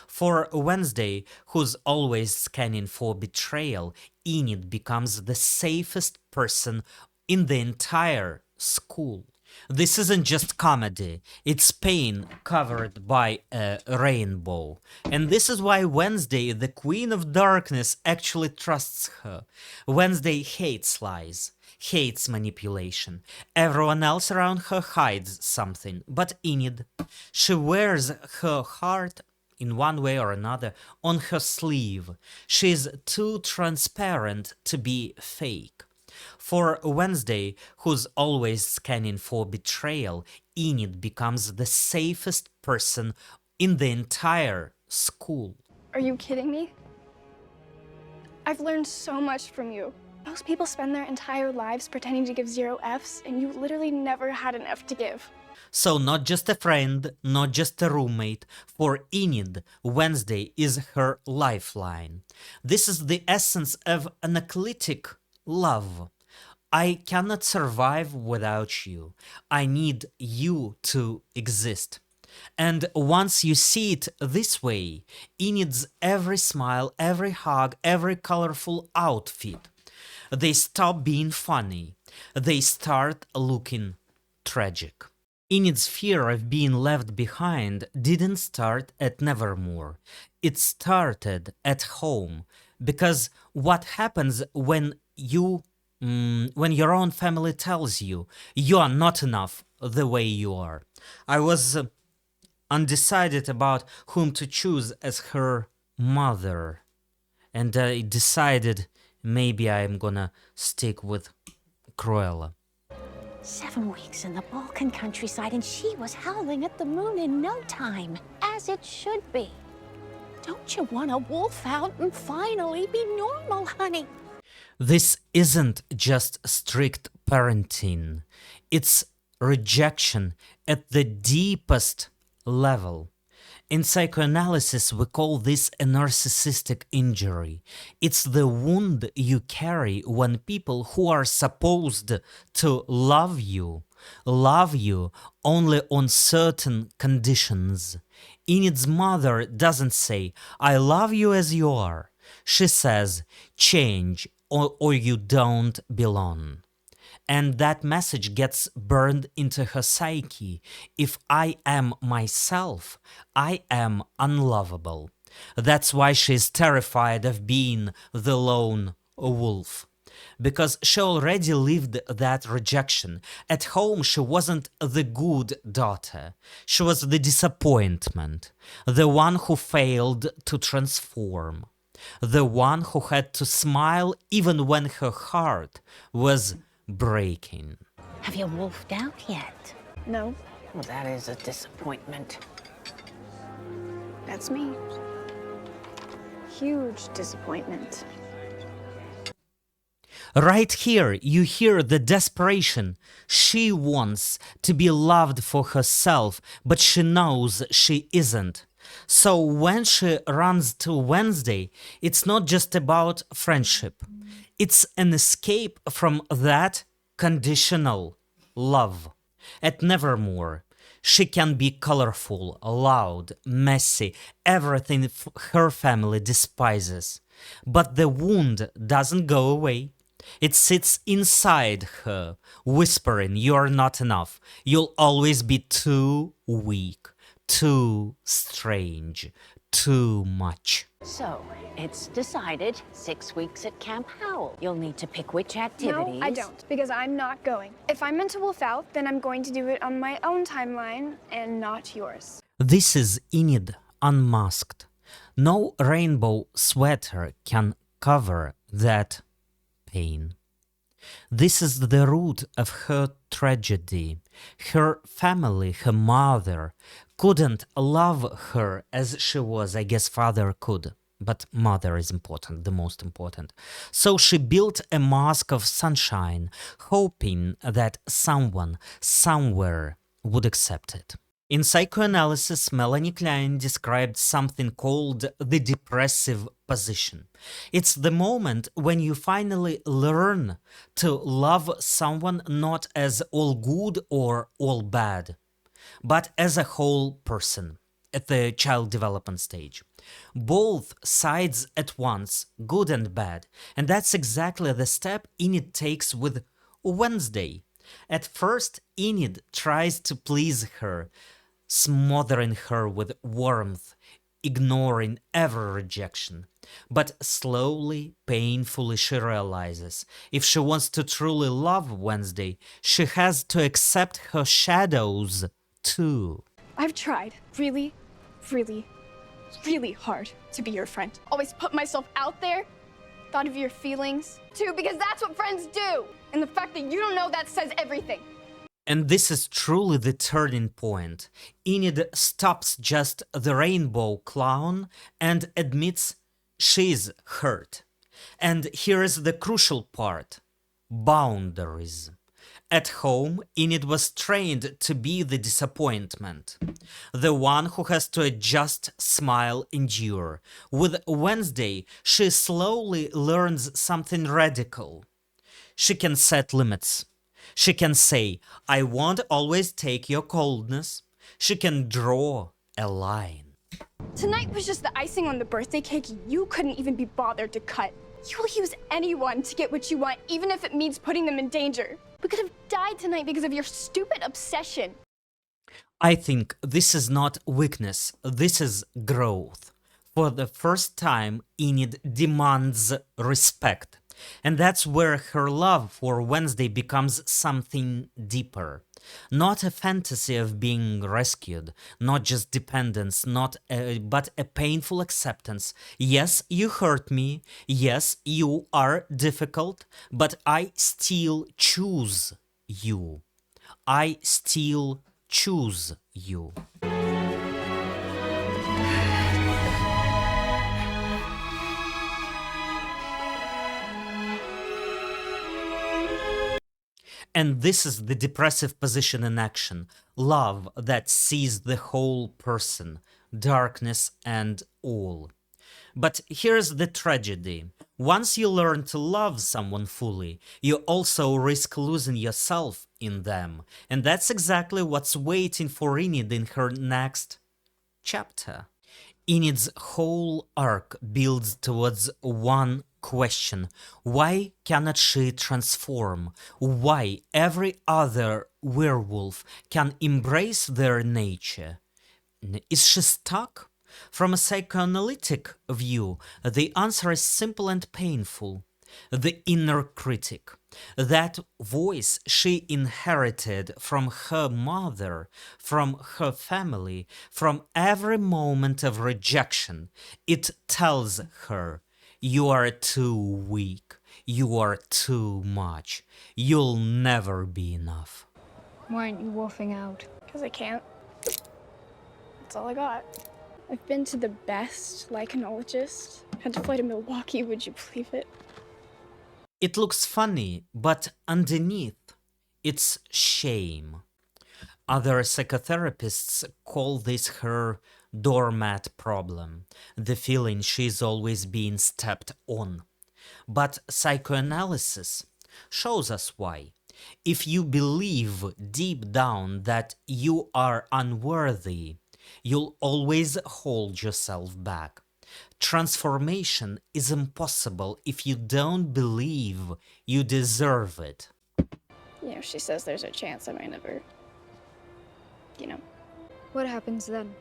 For Wednesday, who's always scanning for betrayal, Enid becomes the safest person in the entire school. This isn't just comedy, it's pain covered by a rainbow. And this is why Wednesday, the Queen of Darkness, actually trusts her. Wednesday hates lies, hates manipulation. Everyone else around her hides something, but Enid, she wears her heart in one way or another on her sleeve. She's too transparent to be fake. For Wednesday, who's always scanning for betrayal, Enid becomes the safest person in the entire school. Are you kidding me? I've learned so much from you. Most people spend their entire lives pretending to give 0 Fs, and you literally never had an F to give. So not just a friend, not just a roommate. For Enid, Wednesday is her lifeline. This is the essence of analytic love. I cannot survive without you. I need you to exist. And once you see it this way, Enid's every smile, every hug, every colorful outfit, they stop being funny. They start looking tragic. Enid's fear of being left behind didn't start at Nevermore. It started at home. Because what happens when your own family tells you you are not enough the way you are? I was undecided about whom to choose as her mother. And I decided maybe I'm gonna stick with Cruella. 7 weeks in the Balkan countryside, and she was howling at the moon in no time, as it should be. Don't you want a wolf out and finally be normal, honey? This isn't just strict parenting. It's rejection at the deepest level. In psychoanalysis, we call this a narcissistic injury. It's the wound you carry when people who are supposed to love you only on certain conditions. Enid's mother doesn't say, "I love you as you are." She says, "Change or you don't belong." And that message gets burned into her psyche. If I am myself, I am unlovable. That's why she's terrified of being the lone wolf. Because she already lived that rejection. At home, she wasn't the good daughter. She was the disappointment, the one who failed to transform, the one who had to smile even when her heart was breaking. Have you wolfed out yet? No, Well, that is a disappointment. that's me. Huge disappointment. Right here, you hear the desperation. She wants to be loved for herself, but she knows she isn't. So when she runs to Wednesday, it's not just about friendship. It's an escape from that conditional love. At Nevermore, she can be colorful, loud, messy, everything her family despises. But the wound doesn't go away. It sits inside her, whispering, "You're not enough. You'll always be too weak, too strange, too much." So, it's decided 6 weeks at Camp Howell. You'll need to pick which activities. No, I don't, because I'm not going. If I'm meant to wolf out, then I'm going to do it on my own timeline and not yours. This is Enid unmasked. No rainbow sweater can cover that pain. This is the root of her tragedy. Her family, her mother, couldn't love her as she was. I guess father could, but mother is important, the most important. So she built a mask of sunshine, hoping that someone, somewhere, would accept it. In Psychoanalysis, Melanie Klein described something called the depressive position. It's the moment when you finally learn to love someone not as all good or all bad, but as a whole person at the child development stage. Both sides at once, good and bad. And that's exactly the step Enid takes with Wednesday. At first, Enid tries to please her, smothering her with warmth, ignoring every rejection. But slowly, painfully, she realizes if she wants to truly love Wednesday, she has to accept her shadows too. I've tried really, really, really hard to be your friend. Always put myself out there, thought of your feelings too, because that's what friends do. And the fact that you don't know that says everything. And this is truly the turning point. Enid stops just the rainbow clown and admits she's hurt. And here is the crucial part: boundaries. At home, Enid was trained to be the disappointment, the one who has to adjust, smile, endure. With Wednesday, she slowly learns something radical. She can set limits. She can say, "I won't always take your coldness." She can draw a line. Tonight was just the icing on the birthday cake you couldn't even be bothered to cut. You will use anyone to get what you want, even if it means putting them in danger. We could have died tonight because of your stupid obsession. I think this is not weakness, this is growth. For the first time, Enid demands respect. And that's where her love for Wednesday becomes something deeper. Not a fantasy of being rescued, not just dependence, but a painful acceptance. Yes, you hurt me. Yes, you are difficult, but I still choose you. I still choose you. And this is the depressive position in action. Love that sees the whole person, darkness and all. But here's the tragedy. Once you learn to love someone fully, you also risk losing yourself in them. And that's exactly what's waiting for Enid in her next chapter. Enid's whole arc builds towards one question: why cannot she transform? Why every other werewolf can embrace their nature? Is she stuck? From a psychoanalytic view, the answer is simple and painful. the inner critic. That voice she inherited from her mother, from her family, from every moment of rejection. It tells her, you are too weak, you are too much, you'll never be enough. Why aren't you wolfing out? Because I can't. That's all I got. I've been to the best lycanologist. Had to fly to Milwaukee, would you believe it? It looks funny, but underneath, it's shame. Other psychotherapists call this her doormat problem, the feeling she's always being stepped on. But psychoanalysis shows us why. If you believe deep down that you are unworthy, you'll always hold yourself back. Transformation is impossible if you don't believe you deserve it. You know, she says there's a chance I might never, What happens then?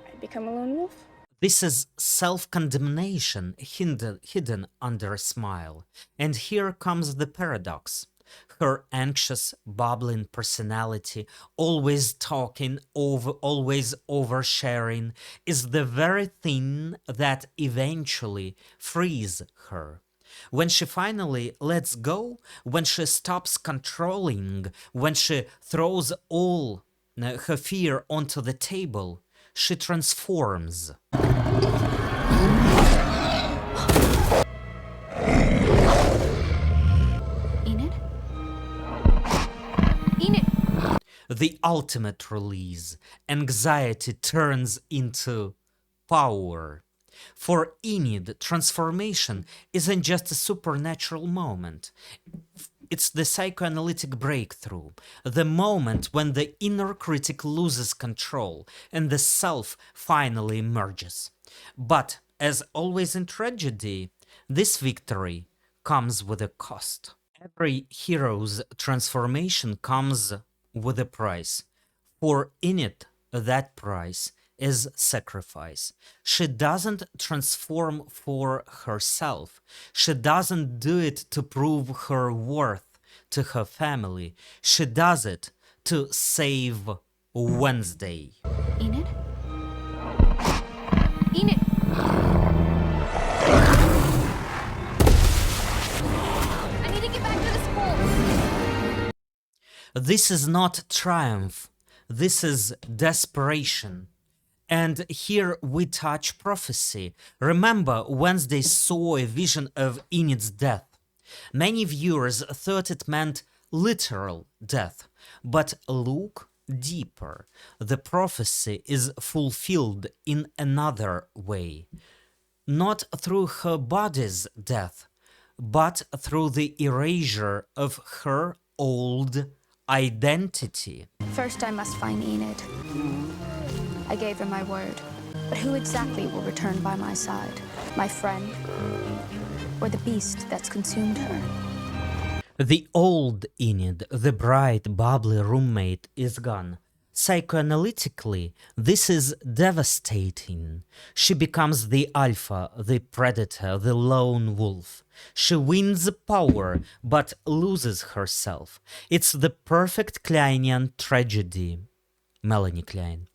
I become a lone wolf. This is self-condemnation hidden under a smile. And here comes the paradox. Her anxious, bubbling personality, always talking, always oversharing, is the very thing that eventually frees her. When she finally lets go, when she stops controlling, when she throws all her fear onto the table, she transforms. Enid? Enid! The ultimate release. Anxiety turns into power. For Enid, transformation isn't just a supernatural moment. It's the psychoanalytic breakthrough, the moment when the inner critic loses control and the self finally emerges. But, as always in tragedy, this victory comes with a cost. Every hero's transformation comes with a price. For Enid, that price is sacrifice. She doesn't transform for herself. She doesn't do it to prove her worth to her family. She does it to save Wednesday. Enid? Enid! I need to get back to the school! This is not triumph. This is desperation. And here we touch prophecy. Remember, Wednesday saw a vision of Enid's death. Many viewers thought it meant literal death, but look deeper. The prophecy is fulfilled in another way. Not through her body's death, but through the erasure of her old identity. First, I must find Enid. I gave her my word. But who exactly will return by my side? My friend? Or the beast that's consumed her? The old Enid, the bright, bubbly roommate, is gone. Psychoanalytically, this is devastating. She becomes the alpha, the predator, the lone wolf. She wins power, but loses herself. It's the perfect Kleinian tragedy. Melanie Klein.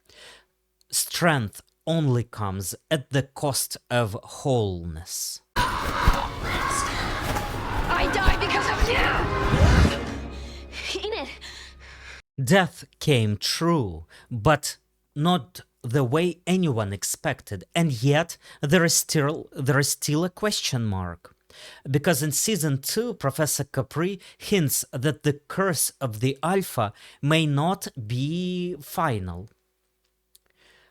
Strength only comes at the cost of wholeness. I die because of you! Enid! Death came true, but not the way anyone expected, and yet there is still a question mark. Because in season 2, Professor Capri hints that the curse of the Alpha may not be final.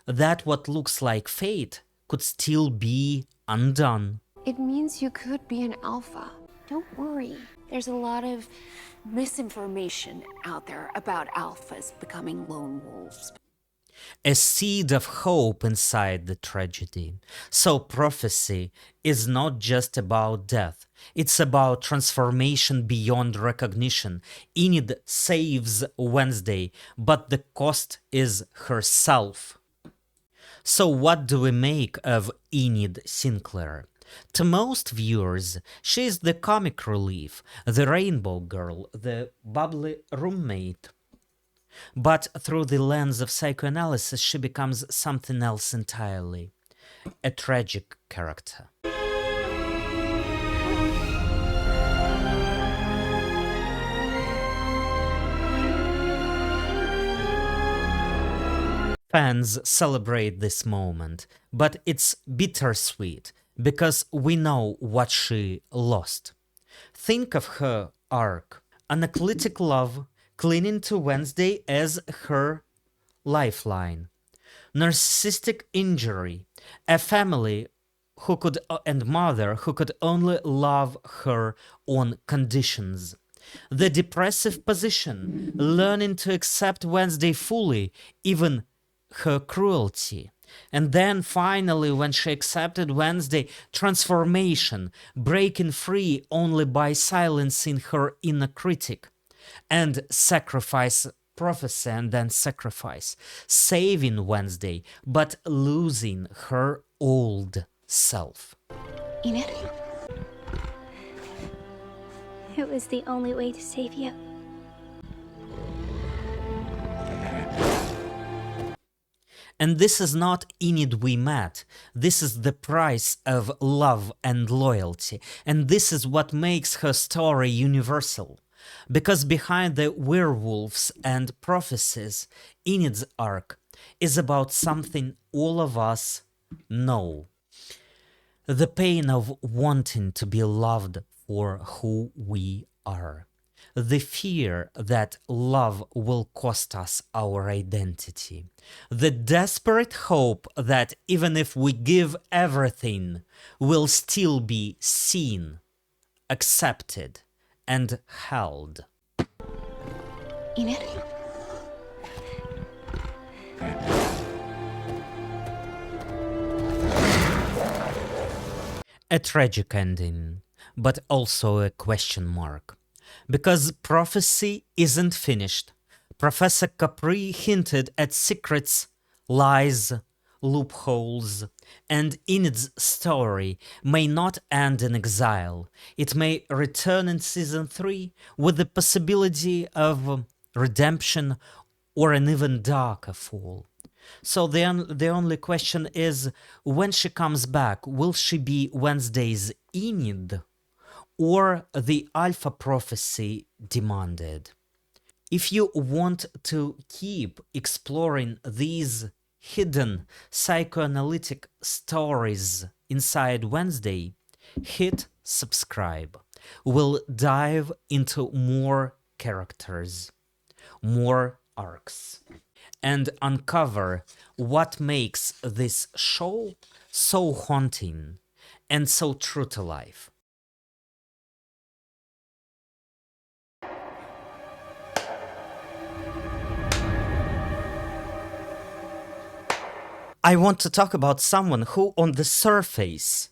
That what looks like fate could still be undone. It means you could be an alpha. Don't worry. There's a lot of misinformation out there about alphas becoming lone wolves. A seed of hope inside the tragedy. So prophecy is not just about death. It's about transformation beyond recognition. Enid saves Wednesday, but the cost is herself. So what do we make of Enid Sinclair? To most viewers, she is the comic relief, the rainbow girl, the bubbly roommate. But through the lens of psychoanalysis, she becomes something else entirely. A tragic character. Fans celebrate this moment, but it's bittersweet because we know what she lost. Think of her arc: analytic love, clinging to Wednesday as her lifeline, narcissistic injury, a family who could and mother who could only love her on conditions. The depressive position, learning to accept Wednesday fully, even her cruelty. And then finally, when she accepted Wednesday, transformation, breaking free only by silencing her inner critic. And sacrifice, prophecy and then sacrifice, saving Wednesday, but losing her old self. Enid? It was the only way to save you. And this is not Enid we met. This is the price of love and loyalty. And this is what makes her story universal. Because behind the werewolves and prophecies, Enid's arc is about something all of us know. The pain of wanting to be loved for who we are. The fear that love will cost us our identity. The desperate hope that even if we give everything, we'll still be seen, accepted, and held. Enid? A tragic ending, but also a question mark. Because prophecy isn't finished. Professor Capri hinted at secrets, lies, loopholes, and Enid's story may not end in exile. It may return in season 3 with the possibility of redemption or an even darker fall. So the only question is, when she comes back, will she be Wednesday's Enid or the Alpha prophecy demanded? If you want to keep exploring these hidden psychoanalytic stories inside Wednesday, hit subscribe. We'll dive into more characters, more arcs, and uncover what makes this show so haunting and so true to life. I want to talk about someone who, on the surface,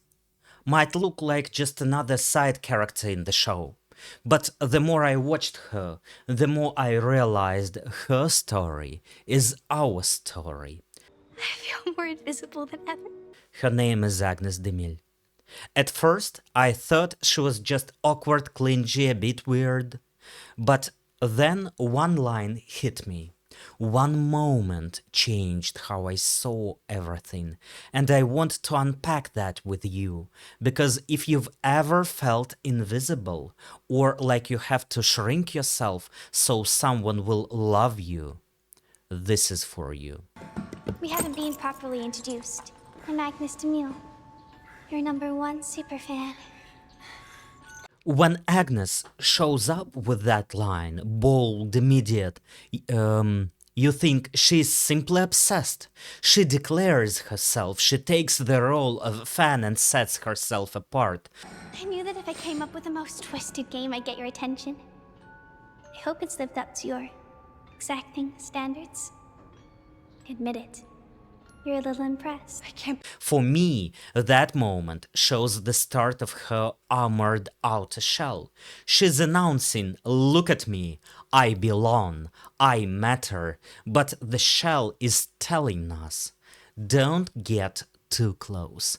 might look like just another side character in the show. But the more I watched her, the more I realized her story is our story. I feel more invisible than ever. Her name is Agnes DeMille. At first, I thought she was just awkward, clingy, a bit weird. But then one line hit me. One moment changed how I saw everything, and I want to unpack that with you, because if you've ever felt invisible, or like you have to shrink yourself so someone will love you, this is for you. We haven't been properly introduced. I'm Agnes DeMille, your #1 superfan. When Agnes shows up with that line, bold, immediate, you think she's simply obsessed. She declares herself, she takes the role of fan and sets herself apart. I knew that if I came up with the most twisted game, I'd get your attention. I hope it's lived up to your exacting standards. Admit it. You're a little impressed. I can't. For me, that moment shows the start of her armored outer shell. She's announcing, look at me, I belong, I matter, but the shell is telling us, don't get too close.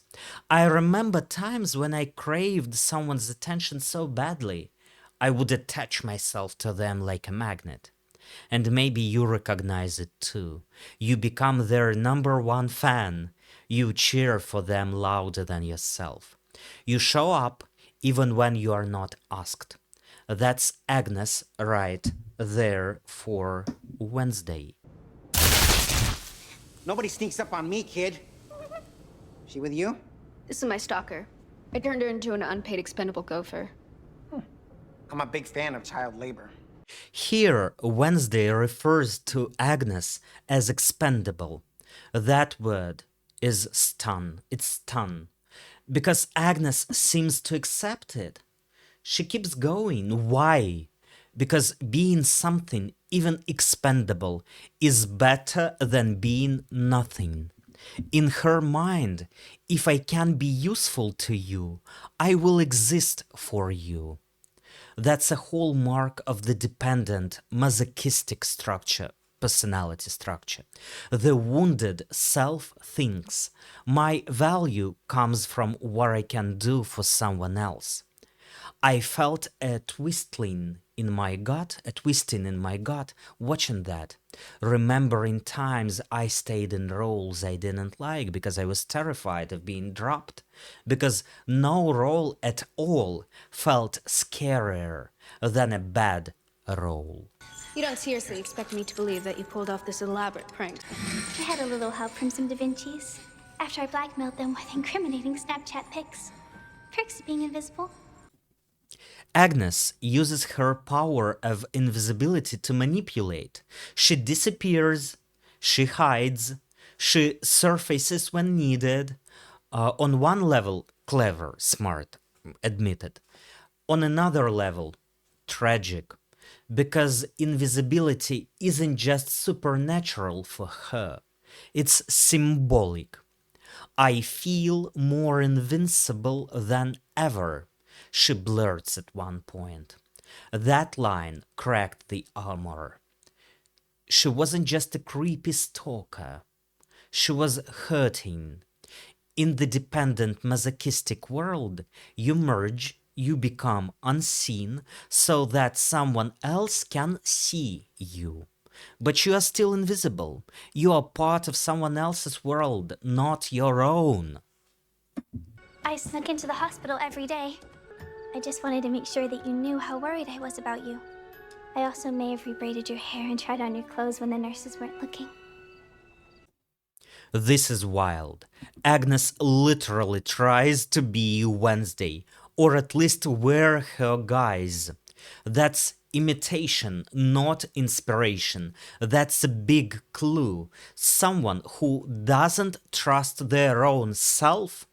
I remember times when I craved someone's attention so badly, I would attach myself to them like a magnet. And maybe you recognize it too. You become their #1 fan. You cheer for them louder than yourself. You show up even when you are not asked. That's Agnes right there for Wednesday. Nobody sneaks up on me, kid. She with you? This is my stalker. I turned her into an unpaid expendable gopher. I'm a big fan of child labor. Here, Wednesday refers to Agnes as expendable. That word is stun. It's stun. Because Agnes seems to accept it. She keeps going. Why? Because being something, even expendable, is better than being nothing. In her mind, if I can be useful to you, I will exist for you. That's a hallmark of the dependent, masochistic structure, personality structure. The wounded self thinks, my value comes from what I can do for someone else. I felt a twisting in my gut watching that, remembering times I stayed in roles I didn't like because I was terrified of being dropped, because no role at all felt scarier than a bad role. You don't seriously expect me to believe that you pulled off this elaborate prank. I had a little help from some Da Vinci's after I blackmailed them with incriminating Snapchat pics. Perks of being invisible. Agnes uses her power of invisibility to manipulate. She disappears, she hides, she surfaces when needed. On one level, clever, smart, admitted. On another level, tragic, because invisibility isn't just supernatural for her, it's symbolic. I feel more invincible than ever, she blurts at one point. That line cracked the armor. She wasn't just a creepy stalker. She was hurting. In the dependent masochistic world, you merge, you become unseen so that someone else can see you. But you are still invisible. You are part of someone else's world, not your own. I snuck into the hospital every day. I just wanted to make sure that you knew how worried I was about you. I also may have rebraided your hair and tried on your clothes when the nurses weren't looking. This is wild. Agnes literally tries to be Wednesday, or at least wear her guise. That's imitation, not inspiration. That's a big clue. Someone who doesn't trust their own self,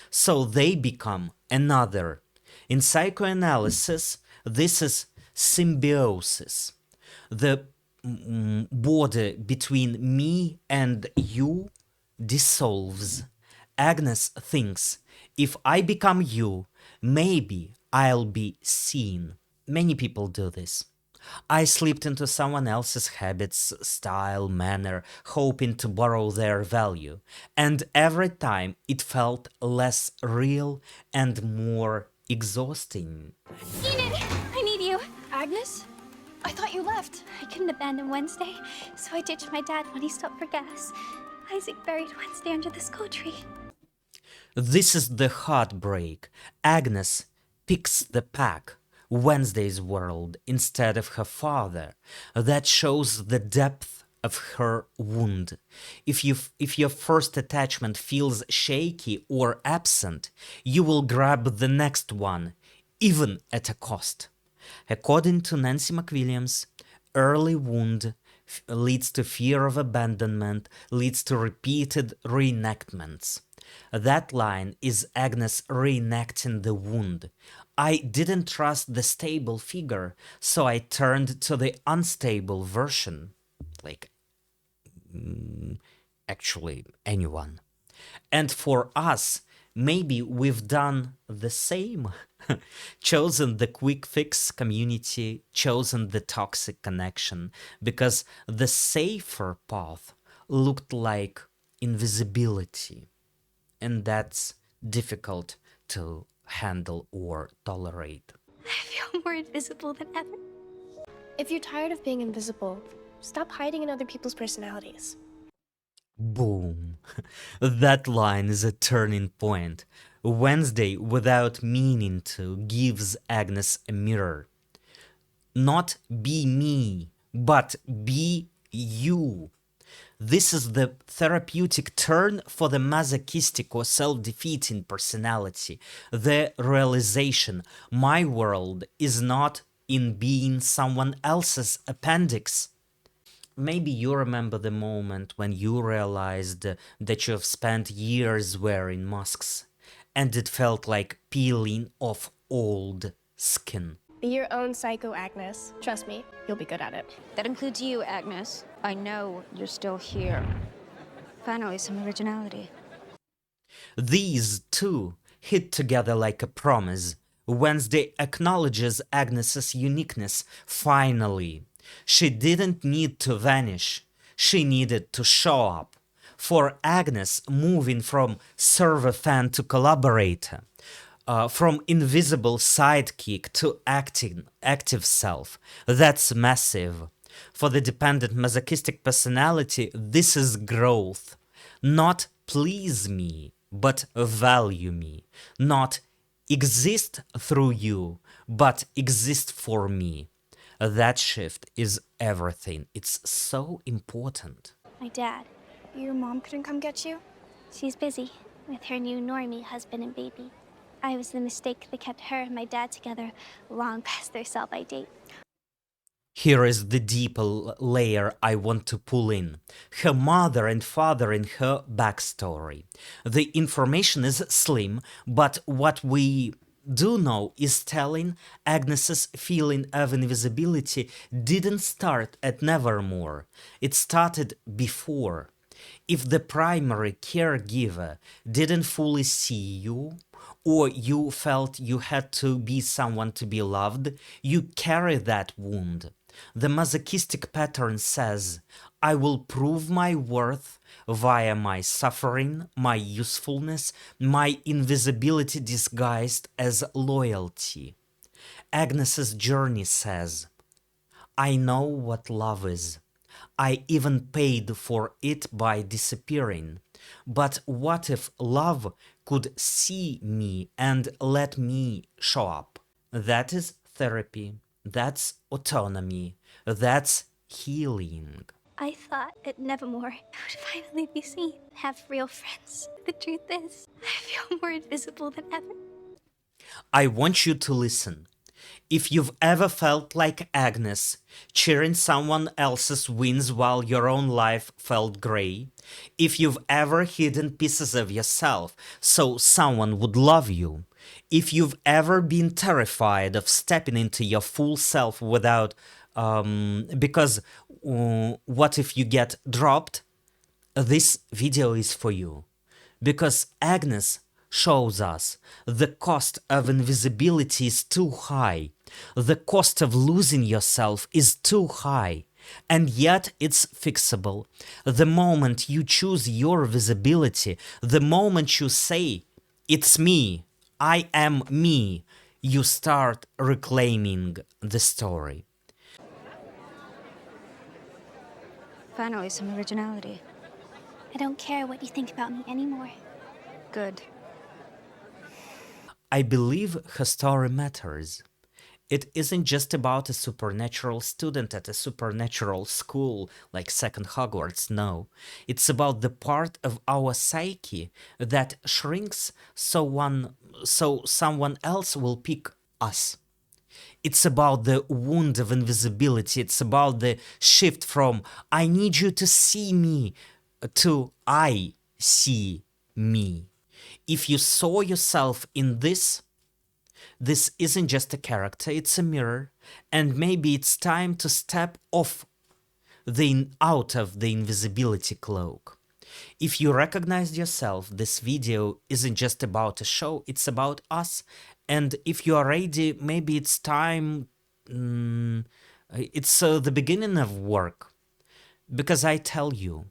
so they become another. In psychoanalysis, this is symbiosis. The border between me and you dissolves. Agnes thinks, if I become you, maybe I'll be seen. Many people do this. I slipped into someone else's habits, style, manner, hoping to borrow their value. And every time it felt less real and more exhausting. Enid, I need you. Agnes? I thought you left. I couldn't abandon Wednesday, so I ditched my dad when he stopped for gas. Isaac buried Wednesday under the skull tree. This is the heartbreak. Agnes picks the pack, Wednesday's world, instead of her father. That shows the depth of her wound. If your first attachment feels shaky or absent, you will grab the next one, even at a cost. According to Nancy McWilliams, early wound leads to fear of abandonment, leads to repeated reenactments. That line is Agnes reenacting the wound. I didn't trust the stable figure, so I turned to the unstable version. Like, actually, anyone. And for us, maybe we've done the same. Chosen the quick fix community, chosen the toxic connection, because the safer path looked like invisibility. and that's difficult to handle or tolerate. I feel more invisible than ever. If you're tired of being invisible, stop hiding in other people's personalities. Boom. That line is a turning point. Wednesday, without meaning to, gives Agnes a mirror. Not be me, but be you. This is the therapeutic turn for the masochistic or self-defeating personality. The realization, my world is not in being someone else's appendix. Maybe you remember the moment when you realized that you have spent years wearing masks, and it felt like peeling off old skin. Be your own psycho, Agnes. Trust me, you'll be good at it. That includes you, Agnes. I know you're still here. Finally, some originality. These two hit together like a promise. Wednesday acknowledges Agnes's uniqueness, finally. She didn't need to vanish. She needed to show up. For Agnes, moving from server fan to collaborator, from invisible sidekick to active self, that's massive. For the dependent masochistic personality, this is growth. Not please me, but value me. Not exist through you, but exist for me. That shift is everything. It's so important. My dad. Your mom couldn't come get you? She's busy with her new normie husband and baby. I was the mistake that kept her and my dad together long past their sell-by date. Here is the deeper layer I want to pull in. Her mother and father in her backstory. The information is slim, but what we do know is telling. Agnes's feeling of invisibility didn't start at Nevermore. It started before. If the primary caregiver didn't fully see you, or you felt you had to be someone to be loved, you carry that wound. The masochistic pattern says, I will prove my worth via my suffering, my usefulness, my invisibility disguised as loyalty. Agnes's journey says, I know what love is. I even paid for it by disappearing. But what if love could see me and let me show up? That is therapy. That's autonomy. That's healing. I thought at Nevermore I would finally be seen, have real friends. The truth is, I feel more invisible than ever. I want you to listen. If you've ever felt like Agnes, cheering someone else's wins while your own life felt grey, if you've ever hidden pieces of yourself so someone would love you, if you've ever been terrified of stepping into your full self without, because what if you get dropped? This video is for you. Because Agnes shows us the cost of invisibility is too high. The cost of losing yourself is too high. And yet it's fixable. The moment you choose your visibility, the moment you say, it's me, I am me, you start reclaiming the story. Finally, some originality. I don't care what you think about me anymore. Good. I believe her story matters. It isn't just about a supernatural student at a supernatural school like Second Hogwarts, no. It's about the part of our psyche that shrinks so someone else will pick us. It's about the wound of invisibility. It's about the shift from I need you to see me to I see me. If you saw yourself in this isn't just a character, it's a mirror, and maybe it's time to step out of the invisibility cloak. If you recognized yourself, this video isn't just about a show, it's about us, and if you are ready, maybe it's time, it's the beginning of work. Because I tell you,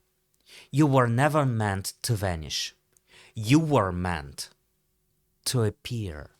you were never meant to vanish. You were meant to appear.